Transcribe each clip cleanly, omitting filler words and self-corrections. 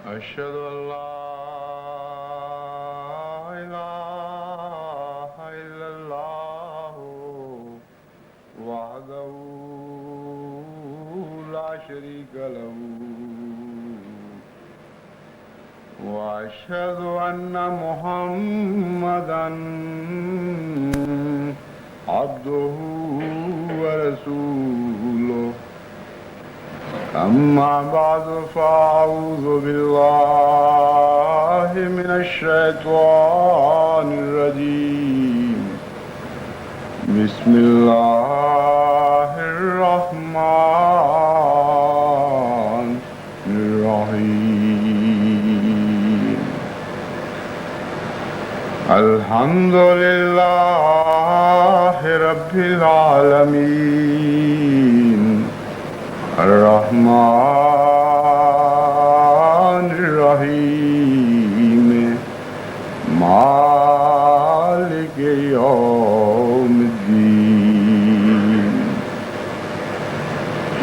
أشهد أن لا إله إلا الله وحده لا شريك له وأشهد أن محمدًا عبده ورسوله أما بعد فأعوذ بالله من الشيطان الرجيم بسم الله الرحمن الرحيم الحمد لله رب العالمين الرحمن الرحيم مالك يوم الدين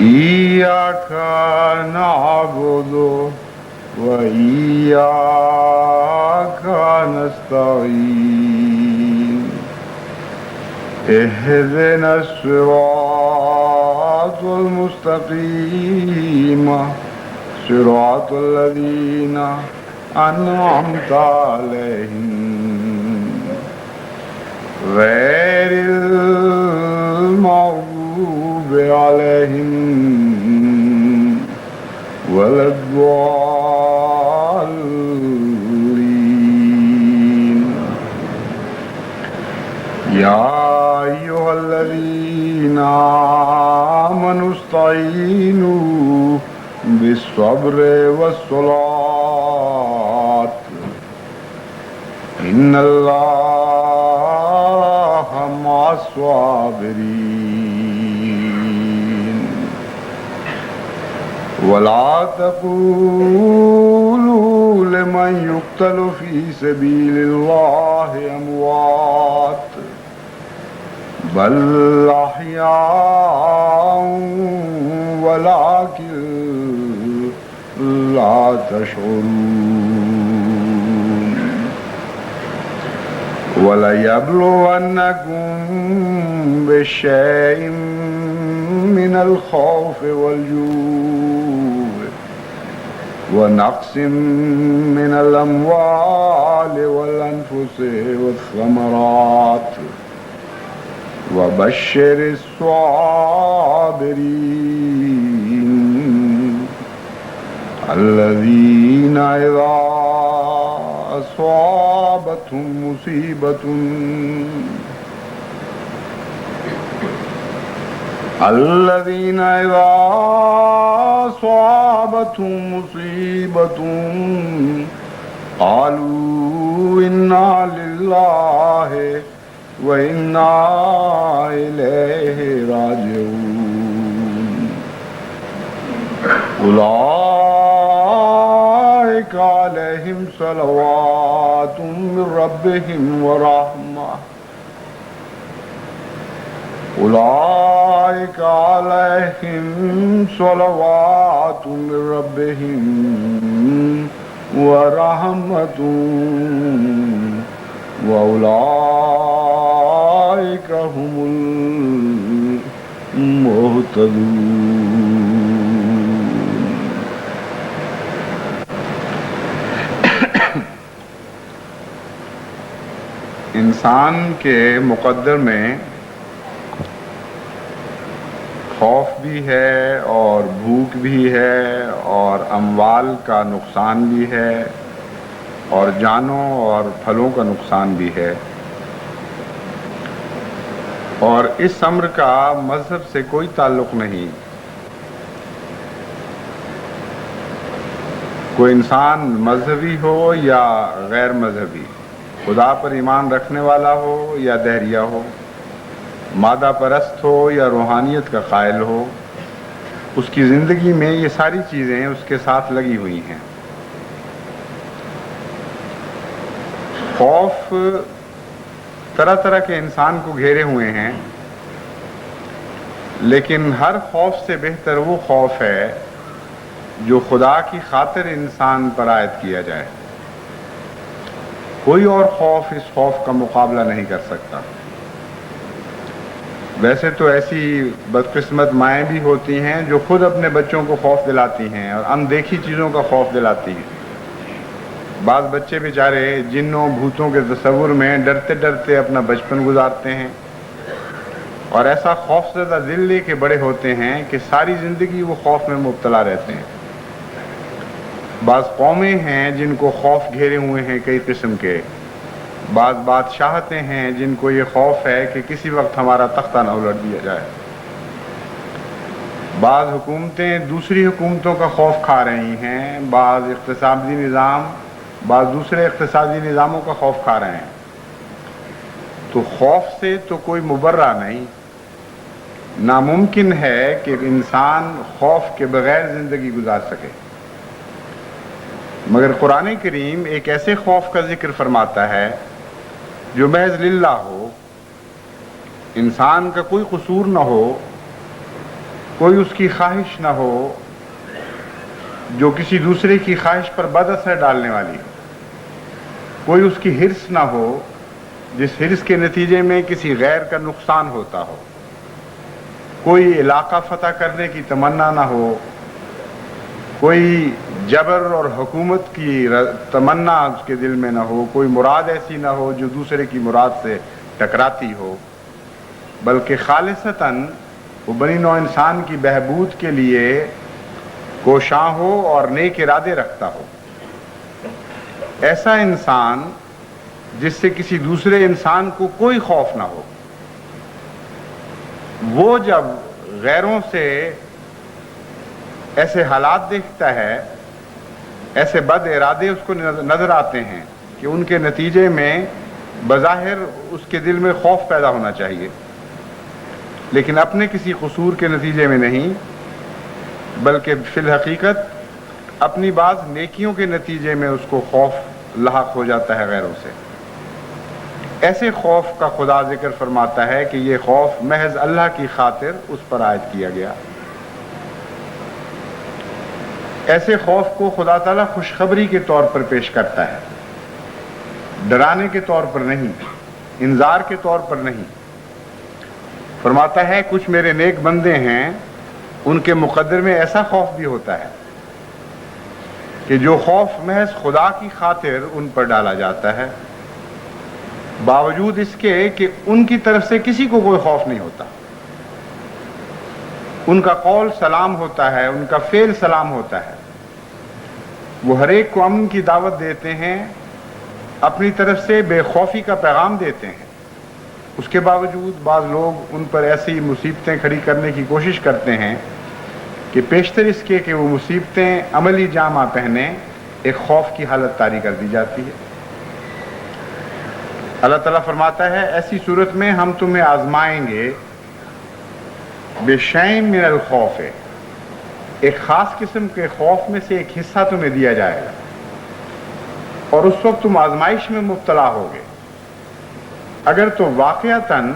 إياك نعبد وإياك نستعين اهدنا الصراط المستقيم صراط الذين أنعمت عليهم غير المغضوب عليهم ولا الضالين يا أيها الذين آمنوا استعينوا بالصبر والصلاة إن الله مع الصابرين ولا تقولوا لمن يقتل في سبيل الله أموات بل أحياء ولكن لا تشعرون وليبلونكم بشيء من الخوف والجوع ونقص من الأموال والأنفس والثمرات وبشر الصابرين الذين إذا أصابتهم مصيبة قالوا إنا لله وإنا إليه راجعون أولئك عليهم صلوات من ربهم ورحمة أولئك عليهم صلوات من ربهم ورحمة وأولئك هم المهتدون. انسان کے مقدر میں خوف بھی ہے اور بھوک بھی ہے اور اموال کا نقصان بھی ہے اور جانوں اور پھلوں کا نقصان بھی ہے، اور اس امر کا مذہب سے کوئی تعلق نہیں۔ کوئی انسان مذہبی ہو یا غیر مذہبی، خدا پر ایمان رکھنے والا ہو یا دہریہ ہو، مادہ پرست ہو یا روحانیت کا قائل ہو، اس کی زندگی میں یہ ساری چیزیں اس کے ساتھ لگی ہوئی ہیں۔ خوف طرح طرح کے انسان کو گھیرے ہوئے ہیں، لیکن ہر خوف سے بہتر وہ خوف ہے جو خدا کی خاطر انسان پر عائد کیا جائے. کوئی اور خوف اس خوف کا مقابلہ نہیں کر سکتا. ویسے تو ایسی بدقسمت مائیں بھی ہوتی ہیں جو خود اپنے بچوں کو خوف دلاتی ہیں اور اندیکھی چیزوں کا خوف دلاتی ہیں. بعض بچے بیچارے جنوں بھوتوں کے تصور میں ڈرتے ڈرتے اپنا بچپن گزارتے ہیں اور ایسا خوف زدہ دل لے کے بڑے ہوتے ہیں کہ ساری زندگی وہ خوف میں مبتلا رہتے ہیں. بعض قومیں ہیں جن کو خوف گھیرے ہوئے ہیں کئی قسم کے. بعض بادشاہتیں ہیں جن کو یہ خوف ہے کہ کسی وقت ہمارا تختہ نہ الٹ دیا جائے. بعض حکومتیں دوسری حکومتوں کا خوف کھا رہی ہیں. بعض اقتصادی نظام بعض دوسرے اقتصادی نظاموں کا خوف کھا رہے ہیں. تو خوف سے تو کوئی مبرہ نہیں. ناممکن ہے کہ انسان خوف کے بغیر زندگی گزار سکے. مگر قرآن کریم ایک ایسے خوف کا ذکر فرماتا ہے جو محض للہ ہو، انسان کا کوئی قصور نہ ہو، کوئی اس کی خواہش نہ ہو جو کسی دوسرے کی خواہش پر بد اثر ڈالنے والی ہو، کوئی اس کی حرص نہ ہو جس حرص کے نتیجے میں کسی غیر کا نقصان ہوتا ہو، کوئی علاقہ فتح کرنے کی تمنا نہ ہو، کوئی جبر اور حکومت کی تمنا اس کے دل میں نہ ہو، کوئی مراد ایسی نہ ہو جو دوسرے کی مراد سے ٹکراتی ہو، بلکہ خالصتاً وہ بنی نوع انسان کی بہبود کے لیے کوشاں ہو اور نیک ارادے رکھتا ہو. ایسا انسان جس سے کسی دوسرے انسان کو کوئی خوف نہ ہو، وہ جب غیروں سے ایسے حالات دیکھتا ہے، ایسے بد ارادے اس کو نظر آتے ہیں کہ ان کے نتیجے میں بظاہر اس کے دل میں خوف پیدا ہونا چاہیے، لیکن اپنے کسی قصور کے نتیجے میں نہیں، بلکہ فی الحقیقت اپنی بعض نیکیوں کے نتیجے میں اس کو خوف لاحق ہو جاتا ہے غیروں سے. ایسے خوف کا خدا ذکر فرماتا ہے کہ یہ خوف محض اللہ کی خاطر اس پر عائد کیا گیا. ایسے خوف کو خدا تعالیٰ خوشخبری کے طور پر پیش کرتا ہے، ڈرانے کے طور پر نہیں، انذار کے طور پر نہیں. فرماتا ہے کچھ میرے نیک بندے ہیں ان کے مقدر میں ایسا خوف بھی ہوتا ہے کہ جو خوف محض خدا کی خاطر ان پر ڈالا جاتا ہے، باوجود اس کے کہ ان کی طرف سے کسی کو کوئی خوف نہیں ہوتا. ان کا قول سلام ہوتا ہے، ان کا فعل سلام ہوتا ہے. وہ ہر ایک کو امن کی دعوت دیتے ہیں، اپنی طرف سے بے خوفی کا پیغام دیتے ہیں. اس کے باوجود بعض لوگ ان پر ایسی مصیبتیں کھڑی کرنے کی کوشش کرتے ہیں کہ پیشتر اس کے کہ وہ مصیبتیں عملی جامہ پہنے ایک خوف کی حالت طاری کر دی جاتی ہے. اللہ تعالیٰ فرماتا ہے ایسی صورت میں ہم تمہیں آزمائیں گے بشیء من الخوف، ایک خاص قسم کے خوف میں سے ایک حصہ تمہیں دیا جائے گا اور اس وقت تم آزمائش میں مبتلا ہوگے. اگر تو واقعتاً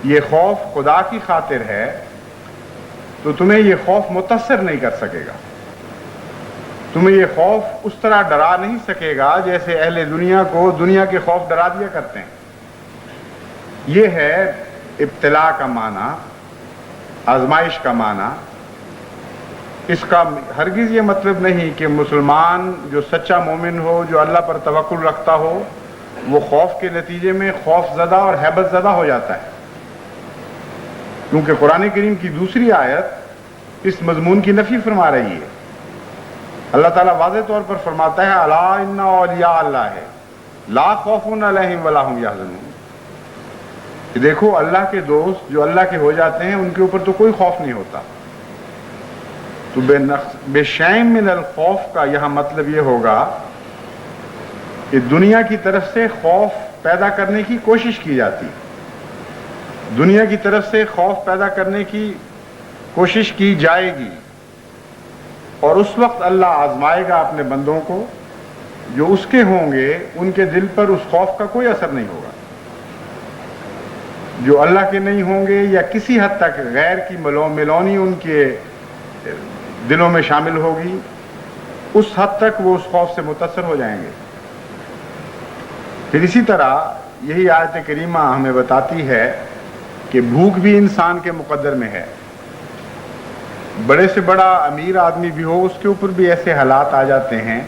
یہ خوف خدا کی خاطر ہے تو تمہیں یہ خوف متاثر نہیں کر سکے گا، تمہیں یہ خوف اس طرح ڈرا نہیں سکے گا جیسے اہل دنیا کو دنیا کے خوف ڈرا دیا کرتے ہیں. یہ ہے ابتلا کا معنی، آزمائش کا معنی. اس کا ہرگز یہ مطلب نہیں کہ مسلمان جو سچا مومن ہو، جو اللہ پر توکل رکھتا ہو، وہ خوف کے نتیجے میں خوف زدہ اور ہیبت زدہ ہو جاتا ہے. کیونکہ قرآن کریم کی دوسری آیت اس مضمون کی نفی فرما رہی ہے. اللہ تعالیٰ واضح طور پر فرماتا ہے الا ان اولیاء اللہ لا خوف علیہم ولا هم یحزنون، کہ دیکھو اللہ کے دوست جو اللہ کے ہو جاتے ہیں ان کے اوپر تو کوئی خوف نہیں ہوتا. تو بے شیء من الخوف کا یہاں مطلب یہ ہوگا کہ دنیا کی طرف سے خوف پیدا کرنے کی کوشش کی جاتی، دنیا کی طرف سے خوف پیدا کرنے کی کوشش کی جائے گی، اور اس وقت اللہ آزمائے گا اپنے بندوں کو. جو اس کے ہوں گے ان کے دل پر اس خوف کا کوئی اثر نہیں ہوگا. جو اللہ کے نہیں ہوں گے یا کسی حد تک غیر کی ملونی ان کے دلوں میں شامل ہوگی اس حد تک وہ اس خوف سے متاثر ہو جائیں گے۔ پھر اسی طرح یہی آیت کریمہ ہمیں بتاتی ہے کہ بھوک بھی انسان کے مقدر میں ہے۔ بڑے سے بڑا امیر آدمی بھی ہو، اس کے اوپر بھی ایسے حالات آ جاتے ہیں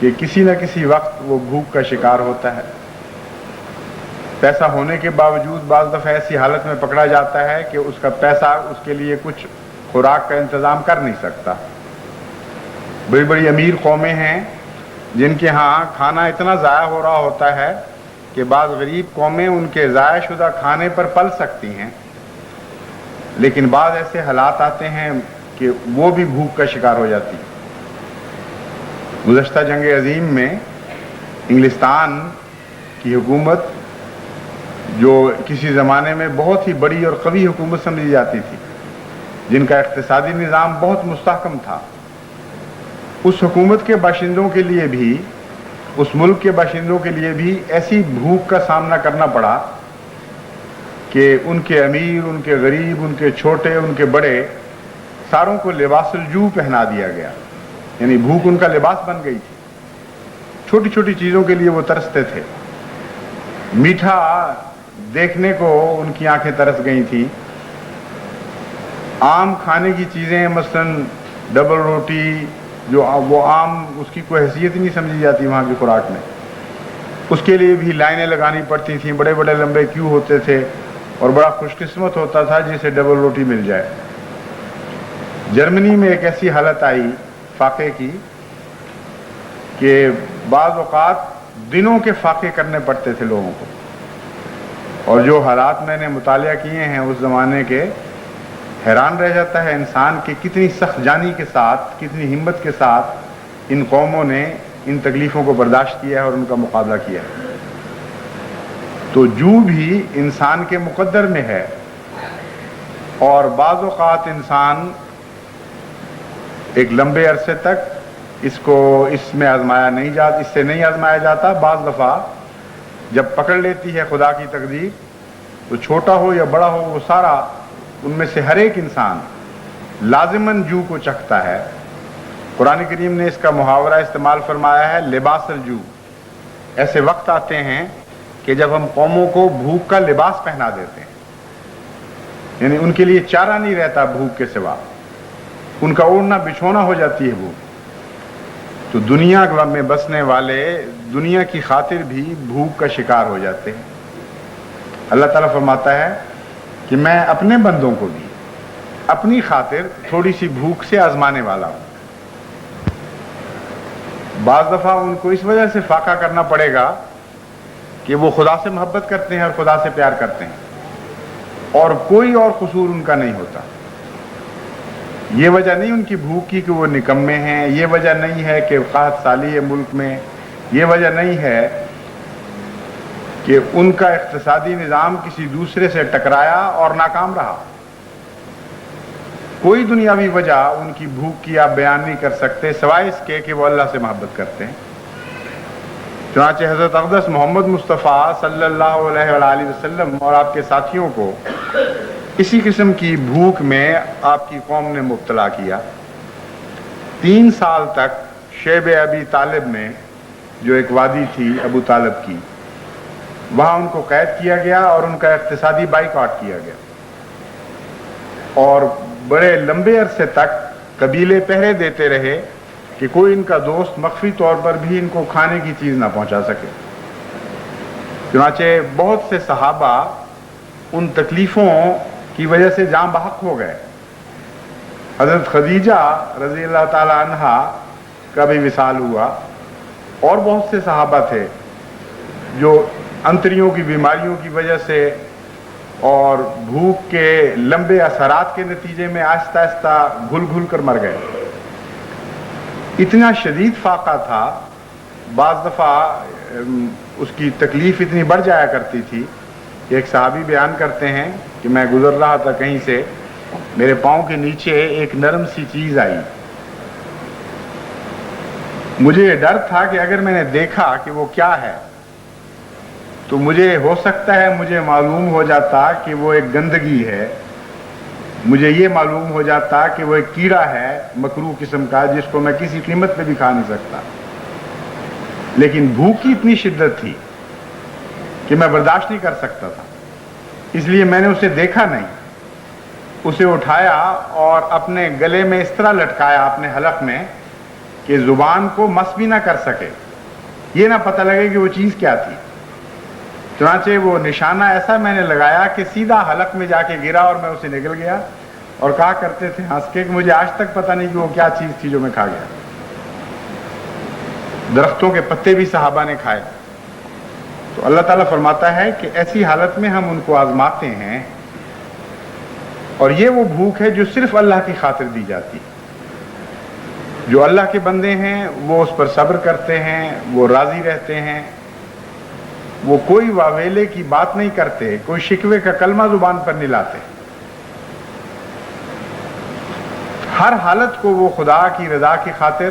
کہ کسی نہ کسی وقت وہ بھوک کا شکار ہوتا ہے۔ پیسہ ہونے کے باوجود بعض دفعہ ایسی حالت میں پکڑا جاتا ہے کہ اس کا پیسہ اس کے لیے کچھ خوراک کا انتظام کر نہیں سکتا۔ بڑی بڑی امیر قومیں ہیں جن کے ہاں کھانا اتنا ضائع ہو رہا ہوتا ہے کہ بعض غریب قومیں ان کے ضائع شدہ کھانے پر پل سکتی ہیں، لیکن بعض ایسے حالات آتے ہیں کہ وہ بھی بھوک کا شکار ہو جاتی۔ گزشتہ جنگ عظیم میں انگلستان کی حکومت، جو کسی زمانے میں بہت ہی بڑی اور قوی حکومت سمجھی جاتی تھی، جن کا اقتصادی نظام بہت مستحکم تھا، اس حکومت کے باشندوں کے لیے بھی، اس ملک کے باشندوں کے لیے بھی ایسی بھوک کا سامنا کرنا پڑا کہ ان کے امیر، ان کے غریب، ان کے چھوٹے، ان کے بڑے، ساروں کو لباس الجوع پہنا دیا گیا، یعنی بھوک ان کا لباس بن گئی تھی۔ چھوٹی چھوٹی چیزوں کے لیے وہ ترستے تھے۔ میٹھا دیکھنے کو ان کی آنکھیں ترس گئی تھیں۔ عام کھانے کی چیزیں، مثلاً ڈبل روٹی، جو وہ عام، اس کی کوئی حیثیت ہی نہیں سمجھی جاتی وہاں کی خوراک میں، اس کے لیے بھی لائنیں لگانی پڑتی تھیں، بڑے بڑے لمبے کیو ہوتے تھے، اور بڑا خوش قسمت ہوتا تھا جسے ڈبل روٹی مل جائے۔ جرمنی میں ایک ایسی حالت آئی فاقے کی کہ بعض اوقات دنوں کے فاقے کرنے پڑتے تھے لوگوں کو، اور جو حالات میں نے مطالعہ کیے ہیں اس زمانے کے، حیران رہ جاتا ہے انسان کہ کتنی سخت جانی کے ساتھ، کتنی ہمت کے ساتھ ان قوموں نے ان تکلیفوں کو برداشت کیا ہے اور ان کا مقابلہ کیا ہے۔ تو جو بھی انسان کے مقدر میں ہے، اور بعض اوقات انسان ایک لمبے عرصے تک اس میں آزمایا نہیں جاتا، اس سے نہیں آزمایا جاتا۔ بعض دفعہ جب پکڑ لیتی ہے خدا کی تقدیر، تو چھوٹا ہو یا بڑا ہو، وہ سارا، ان میں سے ہر ایک انسان لازماً جو کو چکھتا ہے۔ قرآن کریم نے اس کا محاورہ استعمال فرمایا ہے، لباس الجو۔ ایسے وقت آتے ہیں کہ جب ہم قوموں کو بھوک کا لباس پہنا دیتے ہیں، یعنی ان کے لیے چارہ نہیں رہتا بھوک کے سوا، ان کا اوڑھنا بچھونا ہو جاتی ہے بھوک۔ تو دنیا میں بسنے والے دنیا کی خاطر بھی بھوک کا شکار ہو جاتے ہیں۔ اللہ تعالیٰ فرماتا ہے کہ میں اپنے بندوں کو بھی اپنی خاطر تھوڑی سی بھوک سے آزمانے والا ہوں۔ بعض دفعہ ان کو اس وجہ سے فاقہ کرنا پڑے گا کہ وہ خدا سے محبت کرتے ہیں اور خدا سے پیار کرتے ہیں، اور کوئی اور قصور ان کا نہیں ہوتا۔ یہ وجہ نہیں ان کی بھوک کی کہ وہ نکمے ہیں، یہ وجہ نہیں ہے کہ قحط سالی ہے ملک میں، یہ وجہ نہیں ہے کہ ان کا اقتصادی نظام کسی دوسرے سے ٹکرایا اور ناکام رہا۔ کوئی دنیاوی وجہ ان کی بھوک کی آپ بیان نہیں کر سکتے سوائے اس کے کہ وہ اللہ سے محبت کرتے ہیں۔ چنانچہ حضرت اقدس محمد مصطفیٰ صلی اللہ علیہ وآلہ وسلم اور آپ کے ساتھیوں کو اسی قسم کی بھوک میں آپ کی قوم نے مبتلا کیا۔ 3 سال تک شیب ابی طالب میں، جو ایک وادی تھی ابو طالب کی، وہاں ان کو قید کیا گیا اور ان کا اقتصادی بائیکاٹ کیا گیا، اور بڑے لمبے عرصے تک قبیلے پہرے دیتے رہے کہ کوئی ان کا دوست مخفی طور پر بھی ان کو کھانے کی چیز نہ پہنچا سکے۔ چنانچہ بہت سے صحابہ ان تکلیفوں کی وجہ سے جاں بحق ہو گئے۔ حضرت خدیجہ رضی اللہ تعالی عنہا کا بھی وصال ہوا، اور بہت سے صحابہ تھے جو انتریوں کی بیماریوں کی وجہ سے اور بھوک کے لمبے اثرات کے نتیجے میں آہستہ آہستہ گھل گھل کر مر گئے۔ اتنا شدید فاقہ تھا، بعض دفعہ اس کی تکلیف اتنی بڑھ جایا کرتی تھی کہ ایک صحابی بیان کرتے ہیں کہ میں گزر رہا تھا کہیں سے، میرے پاؤں کے نیچے ایک نرم سی چیز آئی۔ مجھے یہ ڈر تھا کہ اگر میں نے دیکھا کہ وہ کیا ہے تو مجھے ہو سکتا ہے مجھے معلوم ہو جاتا کہ وہ ایک گندگی ہے، مجھے یہ معلوم ہو جاتا کہ وہ ایک کیڑا ہے مکروہ قسم کا جس کو میں کسی قیمت پہ بھی کھا نہیں سکتا، لیکن بھوک کی اتنی شدت تھی کہ میں برداشت نہیں کر سکتا تھا، اس لیے میں نے اسے دیکھا نہیں، اسے اٹھایا اور اپنے گلے میں اس طرح لٹکایا اپنے حلق میں کہ زبان کو مس بھی نہ کر سکے، یہ نہ پتہ لگے کہ وہ چیز کیا تھی۔ چنانچہ وہ نشانہ ایسا میں نے لگایا کہ سیدھا حلق میں جا کے گرا اور میں اسے نگل گیا، اور کہا کرتے تھے ہنس کے کہ مجھے آج تک پتہ نہیں کہ وہ کیا چیز تھی جو میں کھا گیا۔ درختوں کے پتے بھی صحابہ نے کھائے۔ تو اللہ تعالیٰ فرماتا ہے کہ ایسی حالت میں ہم ان کو آزماتے ہیں، اور یہ وہ بھوک ہے جو صرف اللہ کی خاطر دی جاتی ہے۔ جو اللہ کے بندے ہیں وہ اس پر صبر کرتے ہیں، وہ راضی رہتے ہیں، وہ کوئی واویلے کی بات نہیں کرتے، کوئی شکوے کا کلمہ زبان پر نہیں لاتے، ہر حالت کو وہ خدا کی رضا کی خاطر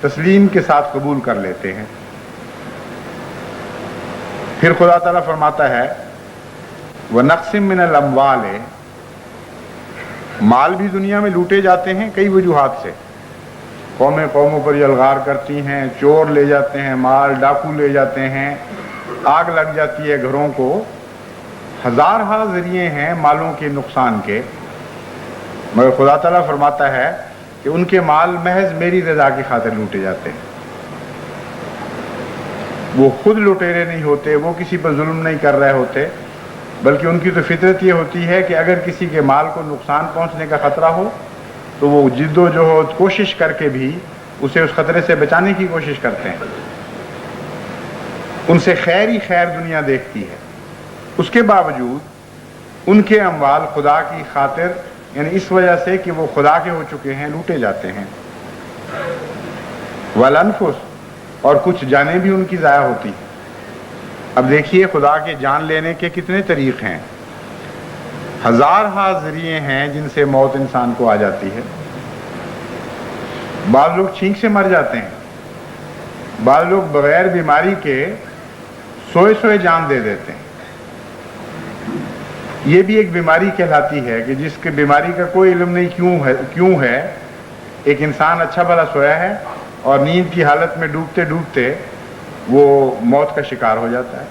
تسلیم کے ساتھ قبول کر لیتے ہیں۔ پھر خدا تعالیٰ فرماتا ہے وَنَقْسِم مِّنَ الْأَمْوَالِ، مال بھی دنیا میں لوٹے جاتے ہیں کئی وجوہات سے، قومیں قوموں پر یلغار کرتی ہیں، چور لے جاتے ہیں مال، ڈاکو لے جاتے ہیں، آگ لگ جاتی ہے گھروں کو، ہزارہا ذریعے ہیں مالوں کے نقصان کے، مگر خدا تعالیٰ فرماتا ہے کہ ان کے مال محض میری رضا کی خاطر لوٹے جاتے ہیں۔ وہ خود لٹیرے نہیں ہوتے، وہ کسی پر ظلم نہیں کر رہے ہوتے، بلکہ ان کی تو فطرت یہ ہوتی ہے کہ اگر کسی کے مال کو نقصان پہنچنے کا خطرہ ہو تو وہ جد و جہد کوشش کر کے بھی اسے اس خطرے سے بچانے کی کوشش کرتے ہیں۔ ان سے خیر ہی خیر دنیا دیکھتی ہے، اس کے باوجود ان کے اموال خدا کی خاطر، یعنی اس وجہ سے کہ وہ خدا کے ہو چکے ہیں، لوٹے جاتے ہیں۔ والانفس، اور کچھ جانیں بھی ان کی ضائع ہوتی ہیں۔ اب دیکھیے خدا کے جان لینے کے کتنے طریق ہیں، ہزارہا ذریعے ہیں جن سے موت انسان کو آ جاتی ہے۔ بعض لوگ چھینک سے مر جاتے ہیں، بعض لوگ بغیر بیماری کے سوئے سوئے جان دے دیتے ہیں۔ یہ بھی ایک بیماری کہلاتی ہے کہ جس کے بیماری کا کوئی علم نہیں کیوں ہے، ایک انسان اچھا بھلا سویا ہے اور نیند کی حالت میں ڈوبتے ڈوبتے وہ موت کا شکار ہو جاتا ہے۔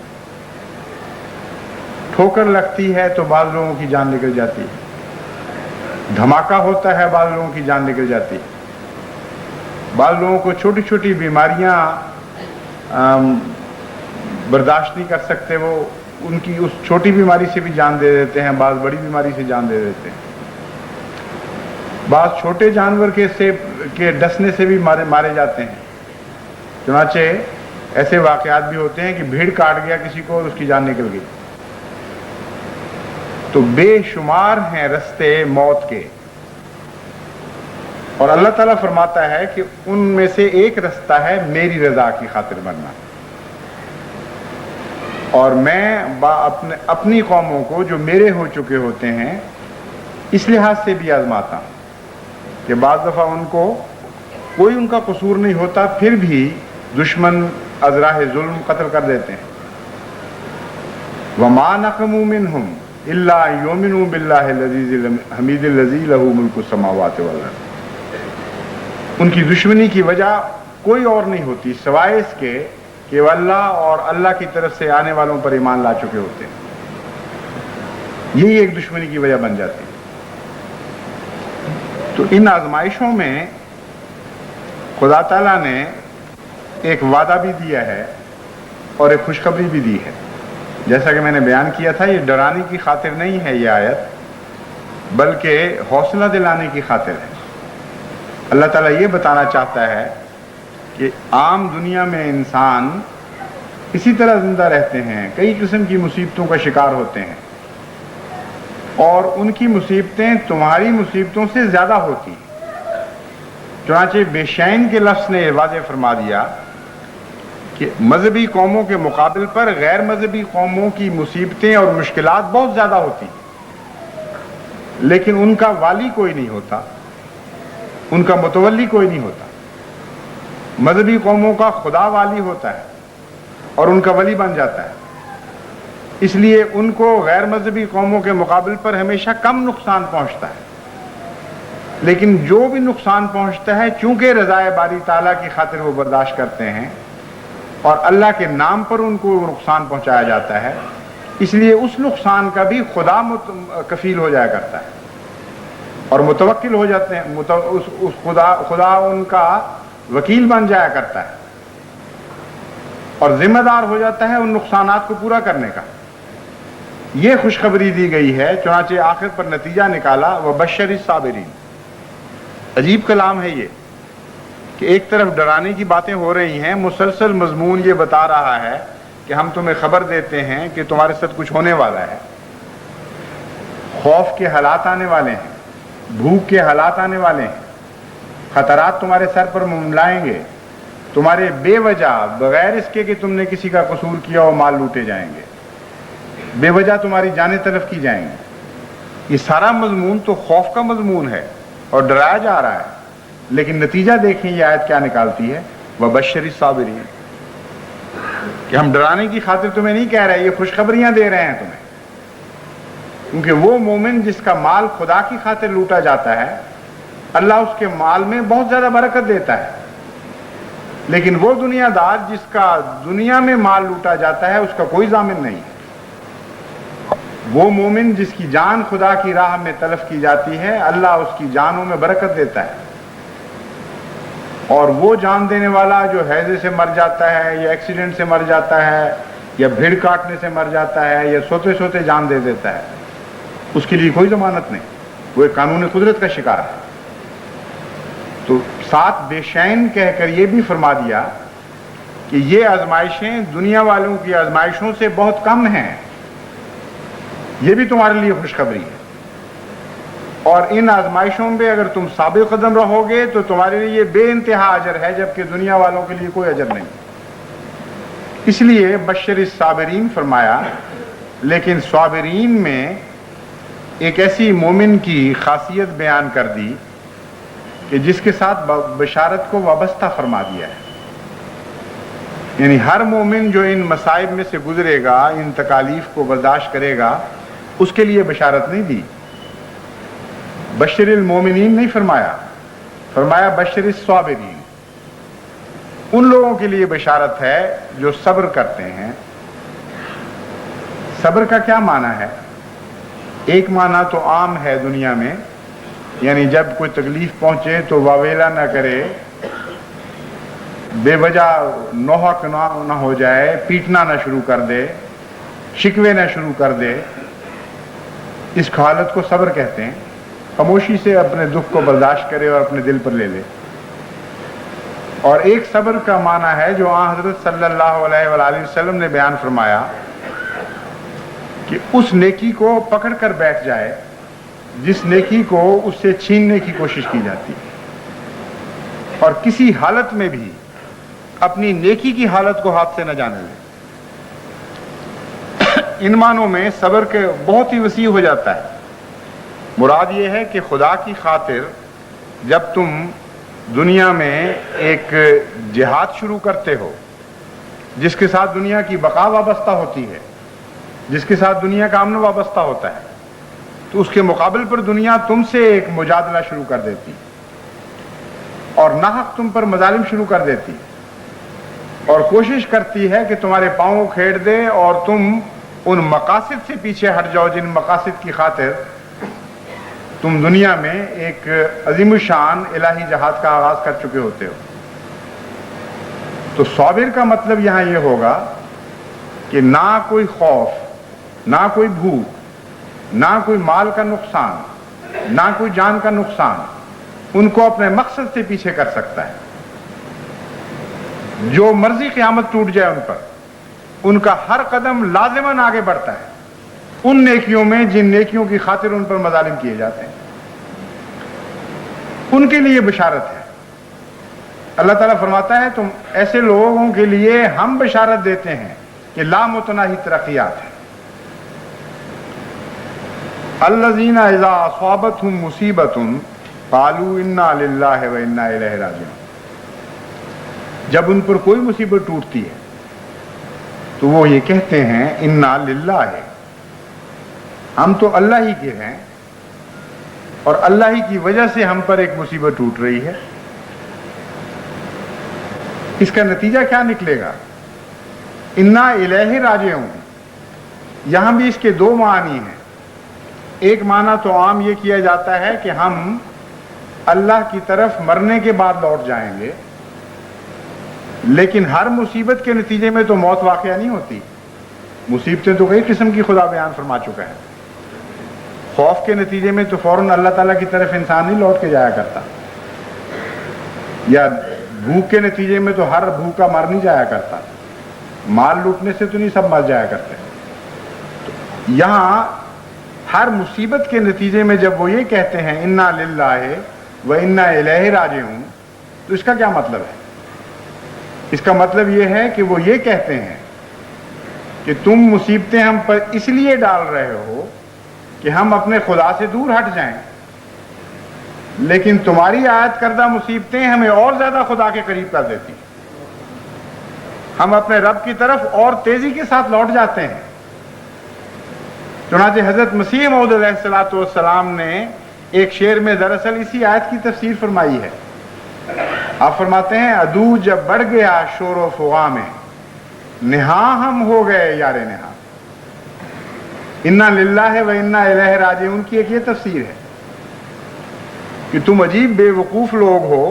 ٹھوکر لگتی ہے تو بعض لوگوں کی جان نکل جاتی ہے، دھماکہ ہوتا ہے بعض لوگوں کی جان نکل جاتی ہے، بعض لوگوں کو چھوٹی چھوٹی بیماریاں برداشت نہیں کر سکتے، وہ ان کی اس چھوٹی بیماری سے بھی جان دے دیتے ہیں، بعض بڑی بیماری سے جان دے دیتے ہیں، بعض چھوٹے جانور کے ڈسنے سے بھی مارے جاتے ہیں۔ چنانچہ ایسے واقعات بھی ہوتے ہیں کہ بھیڑ کاٹ گیا کسی کو اور اس کی جان نکل گئی۔ تو بے شمار ہیں رستے موت کے، اور اللہ تعالیٰ فرماتا ہے کہ ان میں سے ایک رستہ ہے میری رضا کی خاطر مرنا، اور میں اپنی قوموں کو جو میرے ہو چکے ہوتے ہیں اس لحاظ سے بھی آزماتا ہوں کہ بعض دفعہ ان کو کوئی ان کا قصور نہیں ہوتا، پھر بھی دشمن از راہ ظلم قتل کر دیتے ہیں۔ وَمَا نَقَمُوا مِنْهُمْ إِلَّا أَن يُؤْمِنُوا بِاللَّهِ الْعَزِيزِ الْحَمِيدِ الَّذِي لَهُ مُلْكُ السَّمَاوَاتِ وَالْأَرْضِ۔ ان کی دشمنی کی وجہ کوئی اور نہیں ہوتی سوائے اس کے کہ وہ اللہ اور اللہ کی طرف سے آنے والوں پر ایمان لا چکے ہوتے ہیں، یہی ایک دشمنی کی وجہ بن جاتی ہے۔ تو ان آزمائشوں میں خدا تعالیٰ نے ایک وعدہ بھی دیا ہے اور ایک خوشخبری بھی دی ہے۔ جیسا کہ میں نے بیان کیا تھا، یہ ڈرانے کی خاطر نہیں ہے یہ آیت، بلکہ حوصلہ دلانے کی خاطر ہے۔ اللہ تعالیٰ یہ بتانا چاہتا ہے کہ عام دنیا میں انسان اسی طرح زندہ رہتے ہیں، کئی قسم کی مصیبتوں کا شکار ہوتے ہیں، اور ان کی مصیبتیں تمہاری مصیبتوں سے زیادہ ہوتی ہیں۔ چنانچہ بے شین کے لفظ نے واضح فرما دیا کہ مذہبی قوموں کے مقابل پر غیر مذہبی قوموں کی مصیبتیں اور مشکلات بہت زیادہ ہوتی ہیں، لیکن ان کا والی کوئی نہیں ہوتا، ان کا متولی کوئی نہیں ہوتا۔ مذہبی قوموں کا خدا والی ہوتا ہے اور ان کا ولی بن جاتا ہے۔ اس لیے ان کو غیر مذہبی قوموں کے مقابل پر ہمیشہ کم نقصان پہنچتا ہے، لیکن جو بھی نقصان پہنچتا ہے چونکہ رضائے باری تعالیٰ کی خاطر وہ برداشت کرتے ہیں اور اللہ کے نام پر ان کو نقصان پہنچایا جاتا ہے، اس لیے اس نقصان کا بھی خدا کفیل ہو جایا کرتا ہے اور متوکل ہو جاتے ہیں، اس خدا ان کا وکیل بن جایا کرتا ہے اور ذمہ دار ہو جاتا ہے ان نقصانات کو پورا کرنے کا۔ یہ خوشخبری دی گئی ہے، چنانچہ آخر پر نتیجہ نکالا وبشر الصابرین۔ عجیب کلام ہے یہ کہ ایک طرف ڈرانے کی باتیں ہو رہی ہیں، مسلسل مضمون یہ بتا رہا ہے کہ ہم تمہیں خبر دیتے ہیں کہ تمہارے ساتھ کچھ ہونے والا ہے، خوف کے حالات آنے والے ہیں، بھوک کے حالات آنے والے ہیں، خطرات تمہارے سر پر منڈلائیں گے، تمہارے بے وجہ بغیر اس کے کہ تم نے کسی کا قصور کیا ہو مال لوٹے جائیں گے، بے وجہ تمہاری جانیں تلف کی جائیں گی۔ یہ سارا مضمون تو خوف کا مضمون ہے اور ڈرایا جا رہا ہے، لیکن نتیجہ دیکھیں یہ آیت کیا نکالتی ہے، وبشر الصابرین، کہ ہم ڈرانے کی خاطر تمہیں نہیں کہہ رہے، یہ خوشخبریاں دے رہے ہیں تمہیں، کیونکہ وہ مومن جس کا مال خدا کی خاطر لوٹا جاتا ہے اللہ اس کے مال میں بہت زیادہ برکت دیتا ہے، لیکن وہ دنیا دار جس کا دنیا میں مال لوٹا جاتا ہے اس کا کوئی ضامن نہیں۔ وہ مومن جس کی جان خدا کی راہ میں تلف کی جاتی ہے اللہ اس کی جانوں میں برکت دیتا ہے، اور وہ جان دینے والا جو ہیضے سے مر جاتا ہے یا ایکسیڈنٹ سے مر جاتا ہے یا بھیڑ کاٹنے سے مر جاتا ہے یا سوتے سوتے جان دے دیتا ہے، اس کے لیے کوئی ضمانت نہیں، وہ ایک قانون قدرت کا شکار ہے۔ تو ساتھ بے شین کہہ کر یہ بھی فرما دیا کہ یہ آزمائشیں دنیا والوں کی آزمائشوں سے بہت کم ہیں، یہ بھی تمہارے لیے خوشخبری ہے، اور ان آزمائشوں میں اگر تم ثابت قدم رہو گے تو تمہارے لیے یہ بے انتہا اجر ہے، جبکہ دنیا والوں کے لیے کوئی اجر نہیں۔ اس لیے بشر الصابرین فرمایا، لیکن صابرین میں ایک ایسی مومن کی خاصیت بیان کر دی کہ جس کے ساتھ بشارت کو وابستہ فرما دیا ہے، یعنی ہر مومن جو ان مصائب میں سے گزرے گا، ان تکالیف کو برداشت کرے گا، اس کے لیے بشارت نہیں دی، بشر المومنین نہیں فرمایا، فرمایا بشر الصابرین، ان لوگوں کے لیے بشارت ہے جو صبر کرتے ہیں۔ صبر کا کیا معنی ہے؟ ایک معنی تو عام ہے دنیا میں، یعنی جب کوئی تکلیف پہنچے تو واویلا نہ کرے، بے وجہ نوحق نہ ہو جائے، پیٹنا نہ شروع کر دے، شکوے نہ شروع کر دے، اس حالت کو صبر کہتے ہیں۔ خاموشی سے اپنے دکھ کو برداشت کرے اور اپنے دل پر لے لے۔ اور ایک صبر کا معنی ہے جو حضرت صلی اللہ علیہ وآلہ وسلم نے بیان فرمایا کہ اس نیکی کو پکڑ کر بیٹھ جائے جس نیکی کو اس سے چھیننے کی کوشش کی جاتی ہے، اور کسی حالت میں بھی اپنی نیکی کی حالت کو ہاتھ سے نہ جانے لے۔ ان معنوں میں صبر کے بہت ہی وسیع ہو جاتا ہے۔ مراد یہ ہے کہ خدا کی خاطر جب تم دنیا میں ایک جہاد شروع کرتے ہو جس کے ساتھ دنیا کی بقا وابستہ ہوتی ہے، جس کے ساتھ دنیا کا امن وابستہ ہوتا ہے، تو اس کے مقابل پر دنیا تم سے ایک مجادلہ شروع کر دیتی اور ناحق تم پر مظالم شروع کر دیتی اور کوشش کرتی ہے کہ تمہارے پاؤں کھیڑ دے اور تم ان مقاصد سے پیچھے ہٹ جاؤ جن مقاصد کی خاطر تم دنیا میں ایک عظیم الشان الہی جہاد کا آغاز کر چکے ہوتے ہو۔ تو صابر کا مطلب یہاں یہ ہوگا کہ نہ کوئی خوف، نہ کوئی بھوک، نہ کوئی مال کا نقصان، نہ کوئی جان کا نقصان ان کو اپنے مقصد سے پیچھے کر سکتا ہے۔ جو مرضی قیامت ٹوٹ جائے ان پر، ان کا ہر قدم لازماً آگے بڑھتا ہے ان نیکیوں میں جن نیکیوں کی خاطر ان پر مظالم کیے جاتے ہیں، ان کے لیے بشارت ہے۔ اللہ تعالیٰ فرماتا ہے تم ایسے لوگوں کے لیے ہم بشارت دیتے ہیں کہ لامتناہی ترقیات ہیں۔ الذین اذا اصابتهم مصیبۃ قالوا انا للہ و انا الیہ راجعون، جب ان پر کوئی مصیبت ٹوٹتی ہے تو وہ یہ کہتے ہیں انا للہ ہے، ہم تو اللہ ہی کے ہیں اور اللہ ہی کی وجہ سے ہم پر ایک مصیبت ٹوٹ رہی ہے۔ اس کا نتیجہ کیا نکلے گا؟ انا الیہ راجعون، یہاں بھی اس کے دو معنی ہیں۔ ایک معنی تو عام یہ کیا جاتا ہے کہ ہم اللہ کی طرف مرنے کے بعد لوٹ جائیں گے، لیکن ہر مصیبت کے نتیجے میں تو موت واقعہ نہیں ہوتی۔ مصیبتیں تو کئی قسم کی خدا بیان فرما چکا ہے۔ خوف کے نتیجے میں تو فوراً اللہ تعالیٰ کی طرف انسان نہیں لوٹ کے جایا کرتا، یا بھوک کے نتیجے میں تو ہر بھوکا مر نہیں جایا کرتا، مال لوٹنے سے تو نہیں سب مر جایا کرتے۔ تو یہاں ہر مصیبت کے نتیجے میں جب وہ یہ کہتے ہیں انا للہ و انا الیہ راجعون، تو اس کا کیا مطلب ہے؟ اس کا مطلب یہ ہے کہ وہ یہ کہتے ہیں کہ تم مصیبتیں ہم پر اس لیے ڈال رہے ہو کہ ہم اپنے خدا سے دور ہٹ جائیں، لیکن تمہاری عائد کردہ مصیبتیں ہمیں اور زیادہ خدا کے قریب کر دیتی، ہم اپنے رب کی طرف اور تیزی کے ساتھ لوٹ جاتے ہیں۔ چنانچہ حضرت مسیح موعود علیہ السلام نے ایک شعر میں دراصل اسی آیت کی تفسیر فرمائی ہے۔ آپ فرماتے ہیں عدو جب بڑھ گیا شور و فغاں میں، نہاں ہم ہو گئے یار نہاں۔ انا للہ و انا الیہ راجعون کی ایک یہ تفسیر ہے کہ تم عجیب بے وقوف لوگ ہو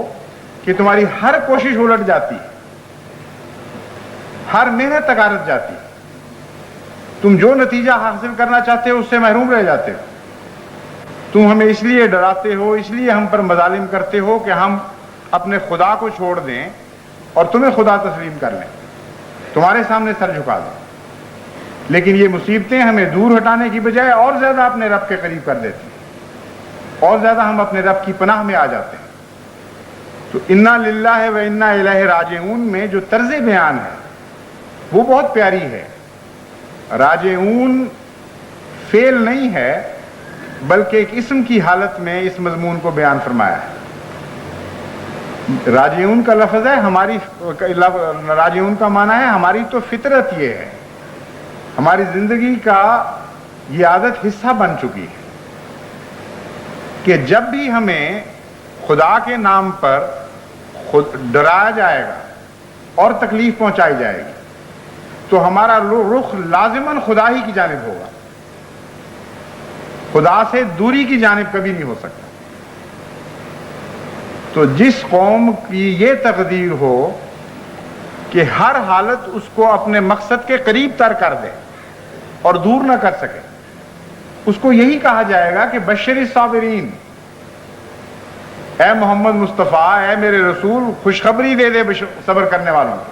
کہ تمہاری ہر کوشش الٹ جاتی ہے، ہر محنت تکارت جاتی ہے، تم جو نتیجہ حاصل کرنا چاہتے ہو اس سے محروم رہ جاتے ہو۔ تم ہمیں اس لیے ڈراتے ہو، اس لیے ہم پر مظالم کرتے ہو کہ ہم اپنے خدا کو چھوڑ دیں اور تمہیں خدا تسلیم کر لیں، تمہارے سامنے سر جھکا دیں، لیکن یہ مصیبتیں ہمیں دور ہٹانے کی بجائے اور زیادہ اپنے رب کے قریب کر دیتی ہیں، اور زیادہ ہم اپنے رب کی پناہ میں آ جاتے ہیں۔ تو انا للہ و انا الیہ راجعون میں جو طرز بیان ہے وہ بہت پیاری ہے۔ راجعون فعل نہیں ہے بلکہ ایک اسم کی حالت میں اس مضمون کو بیان فرمایا ہے۔ راجعون کا لفظ ہے ہماری، راجعون کا معنی ہے ہماری تو فطرت یہ ہے، ہماری زندگی کا یہ عادت حصہ بن چکی ہے کہ جب بھی ہمیں خدا کے نام پر ڈرایا جائے گا اور تکلیف پہنچائی جائے گی تو ہمارا رخ لازماً خدا ہی کی جانب ہوگا، خدا سے دوری کی جانب کبھی نہیں ہو سکتا۔ تو جس قوم کی یہ تقدیر ہو کہ ہر حالت اس کو اپنے مقصد کے قریب تر کر دے اور دور نہ کر سکے، اس کو یہی کہا جائے گا کہ بشر الصابرین، اے محمد مصطفیٰ، اے میرے رسول، خوشخبری دے دے صبر کرنے والوں کو،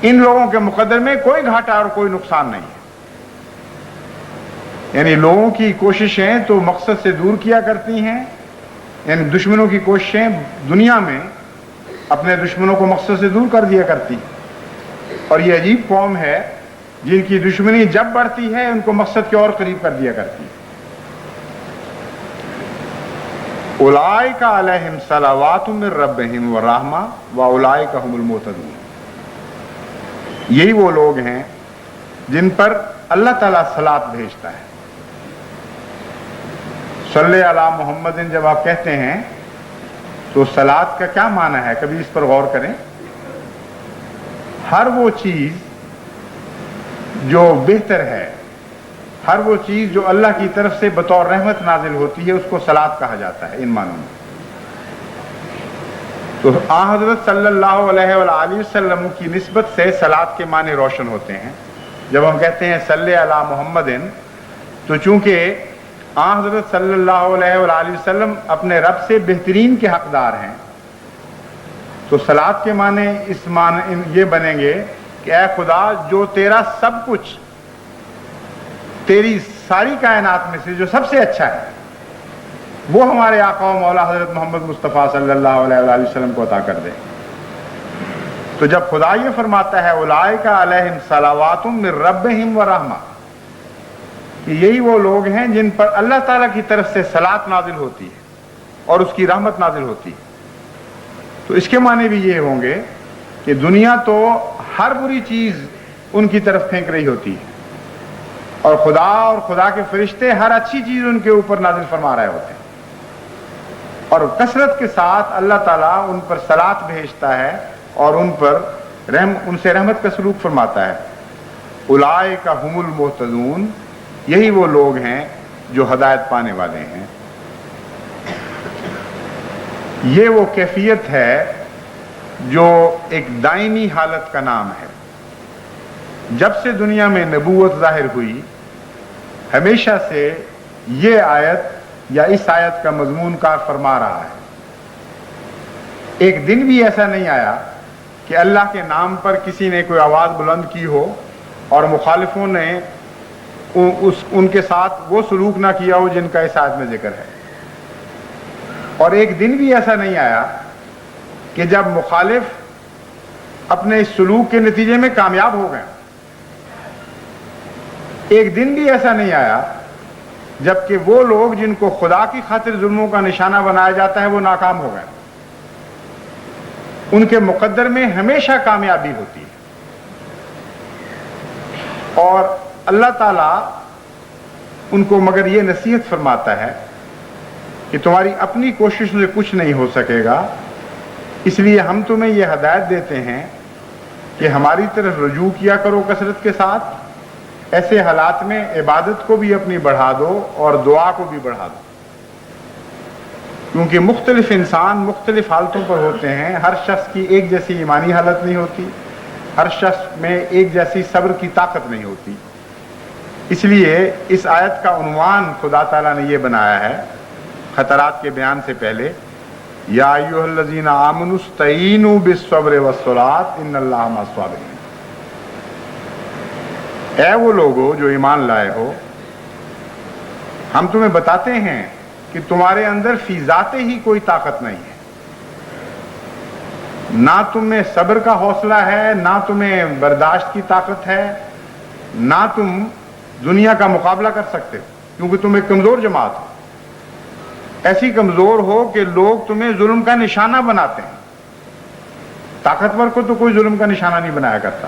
ان لوگوں کے مقدر میں کوئی گھاٹا اور کوئی نقصان نہیں ہے۔ یعنی لوگوں کی کوششیں تو مقصد سے دور کیا کرتی ہیں، یعنی دشمنوں کی کوششیں دنیا میں اپنے دشمنوں کو مقصد سے دور کر دیا کرتی، اور یہ عجیب قوم ہے جن کی دشمنی جب بڑھتی ہے ان کو مقصد کے اور قریب کر دیا کرتی ہے۔ اولئک علیہم صلوات من ربہم ورحمہ واولئک هم المہتدون، یہی وہ لوگ ہیں جن پر اللہ تعالیٰ صلاۃ بھیجتا ہے۔ صلی علی محمد جب آپ کہتے ہیں تو صلاۃ کا کیا معنی ہے؟ کبھی اس پر غور کریں۔ ہر وہ چیز جو بہتر ہے، ہر وہ چیز جو اللہ کی طرف سے بطور رحمت نازل ہوتی ہے، اس کو صلاۃ کہا جاتا ہے ان معنوں میں۔ تو آن حضرت صلی اللہ علیہ وآلہ وسلم کی نسبت سے صلاۃ کے معنی روشن ہوتے ہیں۔ جب ہم کہتے ہیں صلی علی محمد، تو چونکہ آن حضرت صلی اللہ علیہ وآلہ وسلم اپنے رب سے بہترین کے حقدار ہیں، تو صلاۃ کے معنی اس معنی یہ بنیں گے کہ اے خدا، جو تیرا سب کچھ، تیری ساری کائنات میں سے جو سب سے اچھا ہے، وہ ہمارے آقا و مولا حضرت محمد مصطفیٰ صلی اللہ علیہ وآلہ وسلم کو عطا کر دے۔ تو جب خدا یہ فرماتا ہے اولئک علیہم صلوات من ربہم ورحمہ، کہ یہی وہ لوگ ہیں جن پر اللہ تعالیٰ کی طرف سے صلاۃ نازل ہوتی ہے اور اس کی رحمت نازل ہوتی ہے، تو اس کے معنی بھی یہ ہوں گے کہ دنیا تو ہر بری چیز ان کی طرف پھینک رہی ہوتی ہے، اور خدا کے فرشتے ہر اچھی چیز ان کے اوپر نازل فرما رہے ہوتے ہیں، اور کثرت کے ساتھ اللہ تعالیٰ ان پر صلات بھیجتا ہے اور ان سے رحمت کا سلوک فرماتا ہے۔ اولئک ھم المہتدون، یہی وہ لوگ ہیں جو ہدایت پانے والے ہیں۔ یہ وہ کیفیت ہے جو ایک دائمی حالت کا نام ہے۔ جب سے دنیا میں نبوت ظاہر ہوئی، ہمیشہ سے یہ آیت یا اس آیت کا مضمون کار فرما رہا ہے۔ ایک دن بھی ایسا نہیں آیا کہ اللہ کے نام پر کسی نے کوئی آواز بلند کی ہو اور مخالفوں نے ان کے ساتھ وہ سلوک نہ کیا ہو جن کا اس آیت میں ذکر ہے، اور ایک دن بھی ایسا نہیں آیا کہ جب مخالف اپنے اس سلوک کے نتیجے میں کامیاب ہو گئے۔ ایک دن بھی ایسا نہیں آیا جبکہ وہ لوگ جن کو خدا کی خاطر ظلموں کا نشانہ بنایا جاتا ہے وہ ناکام ہو گئے۔ ان کے مقدر میں ہمیشہ کامیابی ہوتی ہے، اور اللہ تعالیٰ ان کو مگر یہ نصیحت فرماتا ہے کہ تمہاری اپنی کوشش سے کچھ نہیں ہو سکے گا، اس لیے ہم تمہیں یہ ہدایت دیتے ہیں کہ ہماری طرف رجوع کیا کرو کثرت کے ساتھ۔ ایسے حالات میں عبادت کو بھی اپنی بڑھا دو اور دعا کو بھی بڑھا دو، کیونکہ مختلف انسان مختلف حالتوں پر ہوتے ہیں۔ ہر شخص کی ایک جیسی ایمانی حالت نہیں ہوتی، ہر شخص میں ایک جیسی صبر کی طاقت نہیں ہوتی۔ اس لیے اس آیت کا عنوان خدا تعالیٰ نے یہ بنایا ہے خطرات کے بیان سے پہلے، یا ایھا الذین آمنوا استعینوا بالصبر والصلاۃ ان اللہ مع الصابرین۔ اے وہ لوگو جو ایمان لائے ہو، ہم تمہیں بتاتے ہیں کہ تمہارے اندر فی ذات ہی کوئی طاقت نہیں ہے، نہ تم میں صبر کا حوصلہ ہے، نہ تمہیں برداشت کی طاقت ہے، نہ تم دنیا کا مقابلہ کر سکتے ہو، کیونکہ تم ایک کمزور جماعت ہو، ایسی کمزور ہو کہ لوگ تمہیں ظلم کا نشانہ بناتے ہیں۔ طاقتور کو تو کوئی ظلم کا نشانہ نہیں بنایا کرتا۔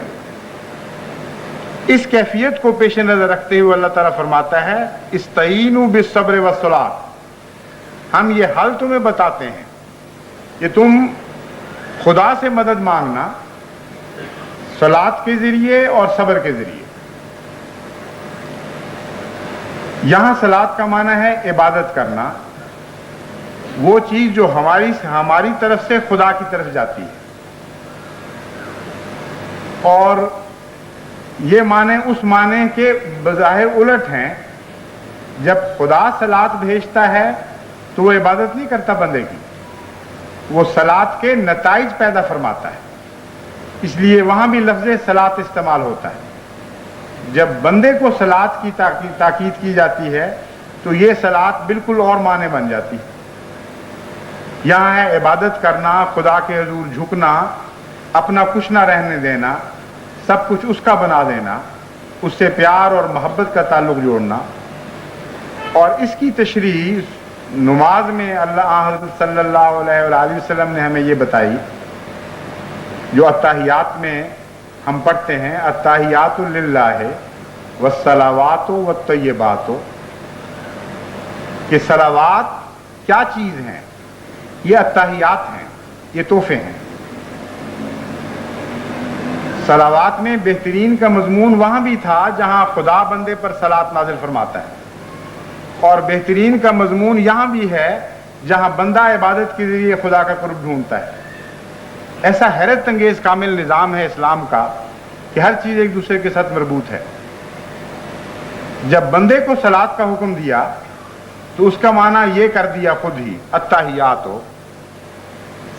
اس کیفیت کو پیش نظر رکھتے ہوئے اللہ تعالیٰ فرماتا ہے استعینوا بالصبر والصلاۃ، ہم یہ حل تمہیں بتاتے ہیں کہ تم خدا سے مدد مانگنا صلاۃ کے ذریعے اور صبر کے ذریعے۔ یہاں صلاۃ کا معنی ہے عبادت کرنا، وہ چیز جو ہماری طرف سے خدا کی طرف جاتی ہے، اور یہ معنی اس معنی کے بظاہر الٹ ہیں۔ جب خدا صلاۃ بھیجتا ہے تو وہ عبادت نہیں کرتا بندے کی، وہ صلاۃ کے نتائج پیدا فرماتا ہے، اس لیے وہاں بھی لفظ صلاۃ استعمال ہوتا ہے۔ جب بندے کو صلاۃ کی تاکید کی جاتی ہے تو یہ صلاۃ بالکل اور معنی بن جاتی ہے۔ یہاں ہے عبادت کرنا، خدا کے حضور جھکنا، اپنا کچھ نہ رہنے دینا، سب کچھ اس کا بنا دینا، اس سے پیار اور محبت کا تعلق جوڑنا۔ اور اس کی تشریح نماز میں حضرت صلی اللہ علیہ وآلہ وسلم نے ہمیں یہ بتائی، جو اتحیات میں ہم پڑھتے ہیں، التحیات للہ والصلوات والطیبات، کہ صلوات کیا چیز ہیں؟ یہ اتحیات ہیں، یہ تحفے ہیں۔ صلوات میں بہترین کا مضمون وہاں بھی تھا جہاں خدا بندے پر صلاۃ نازل فرماتا ہے، اور بہترین کا مضمون یہاں بھی ہے جہاں بندہ عبادت کے ذریعے خدا کا قرب ڈھونڈتا ہے۔ ایسا حیرت انگیز کامل نظام ہے اسلام کا کہ ہر چیز ایک دوسرے کے ساتھ مربوط ہے۔ جب بندے کو صلاۃ کا حکم دیا تو اس کا معنی یہ کر دیا خود ہی، التحیات ہو،